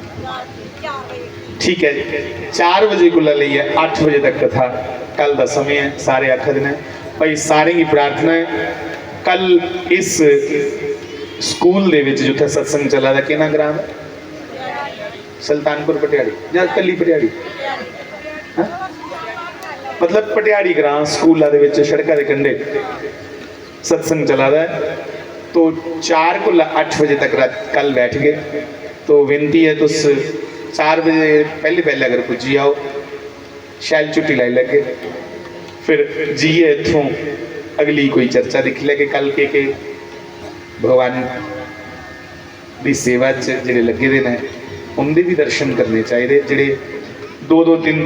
ठीक है जी। 4 बजे को ला ली है, 8 बजे तक कथा कल का समय है। सारे आखद ने भाई सारे की प्रार्थना है कल इस स्कूल दे विच जिथे सत्संग चला था कि ग्राम है सुल्तानपुर पटियाड़ी या कली पटियाड़ी, मतलब पटियाड़ी ग्राम स्कूलों के सड़कों के कंढे सत्संग चला था। तो 4 को 8 बजे तक कल बैठ गए। तो विनती है तुस 4 बजे पहले पहले अगर पुजी आओ, शैल छुट्टी लाई लगे, फिर जीए इतों अगली कोई चर्चा दिख ले कि कल के भगवान की सेवा च जेडे लगे दे ने उनके भी दर्शन करने चाहिए। जेडे 2-2 3-3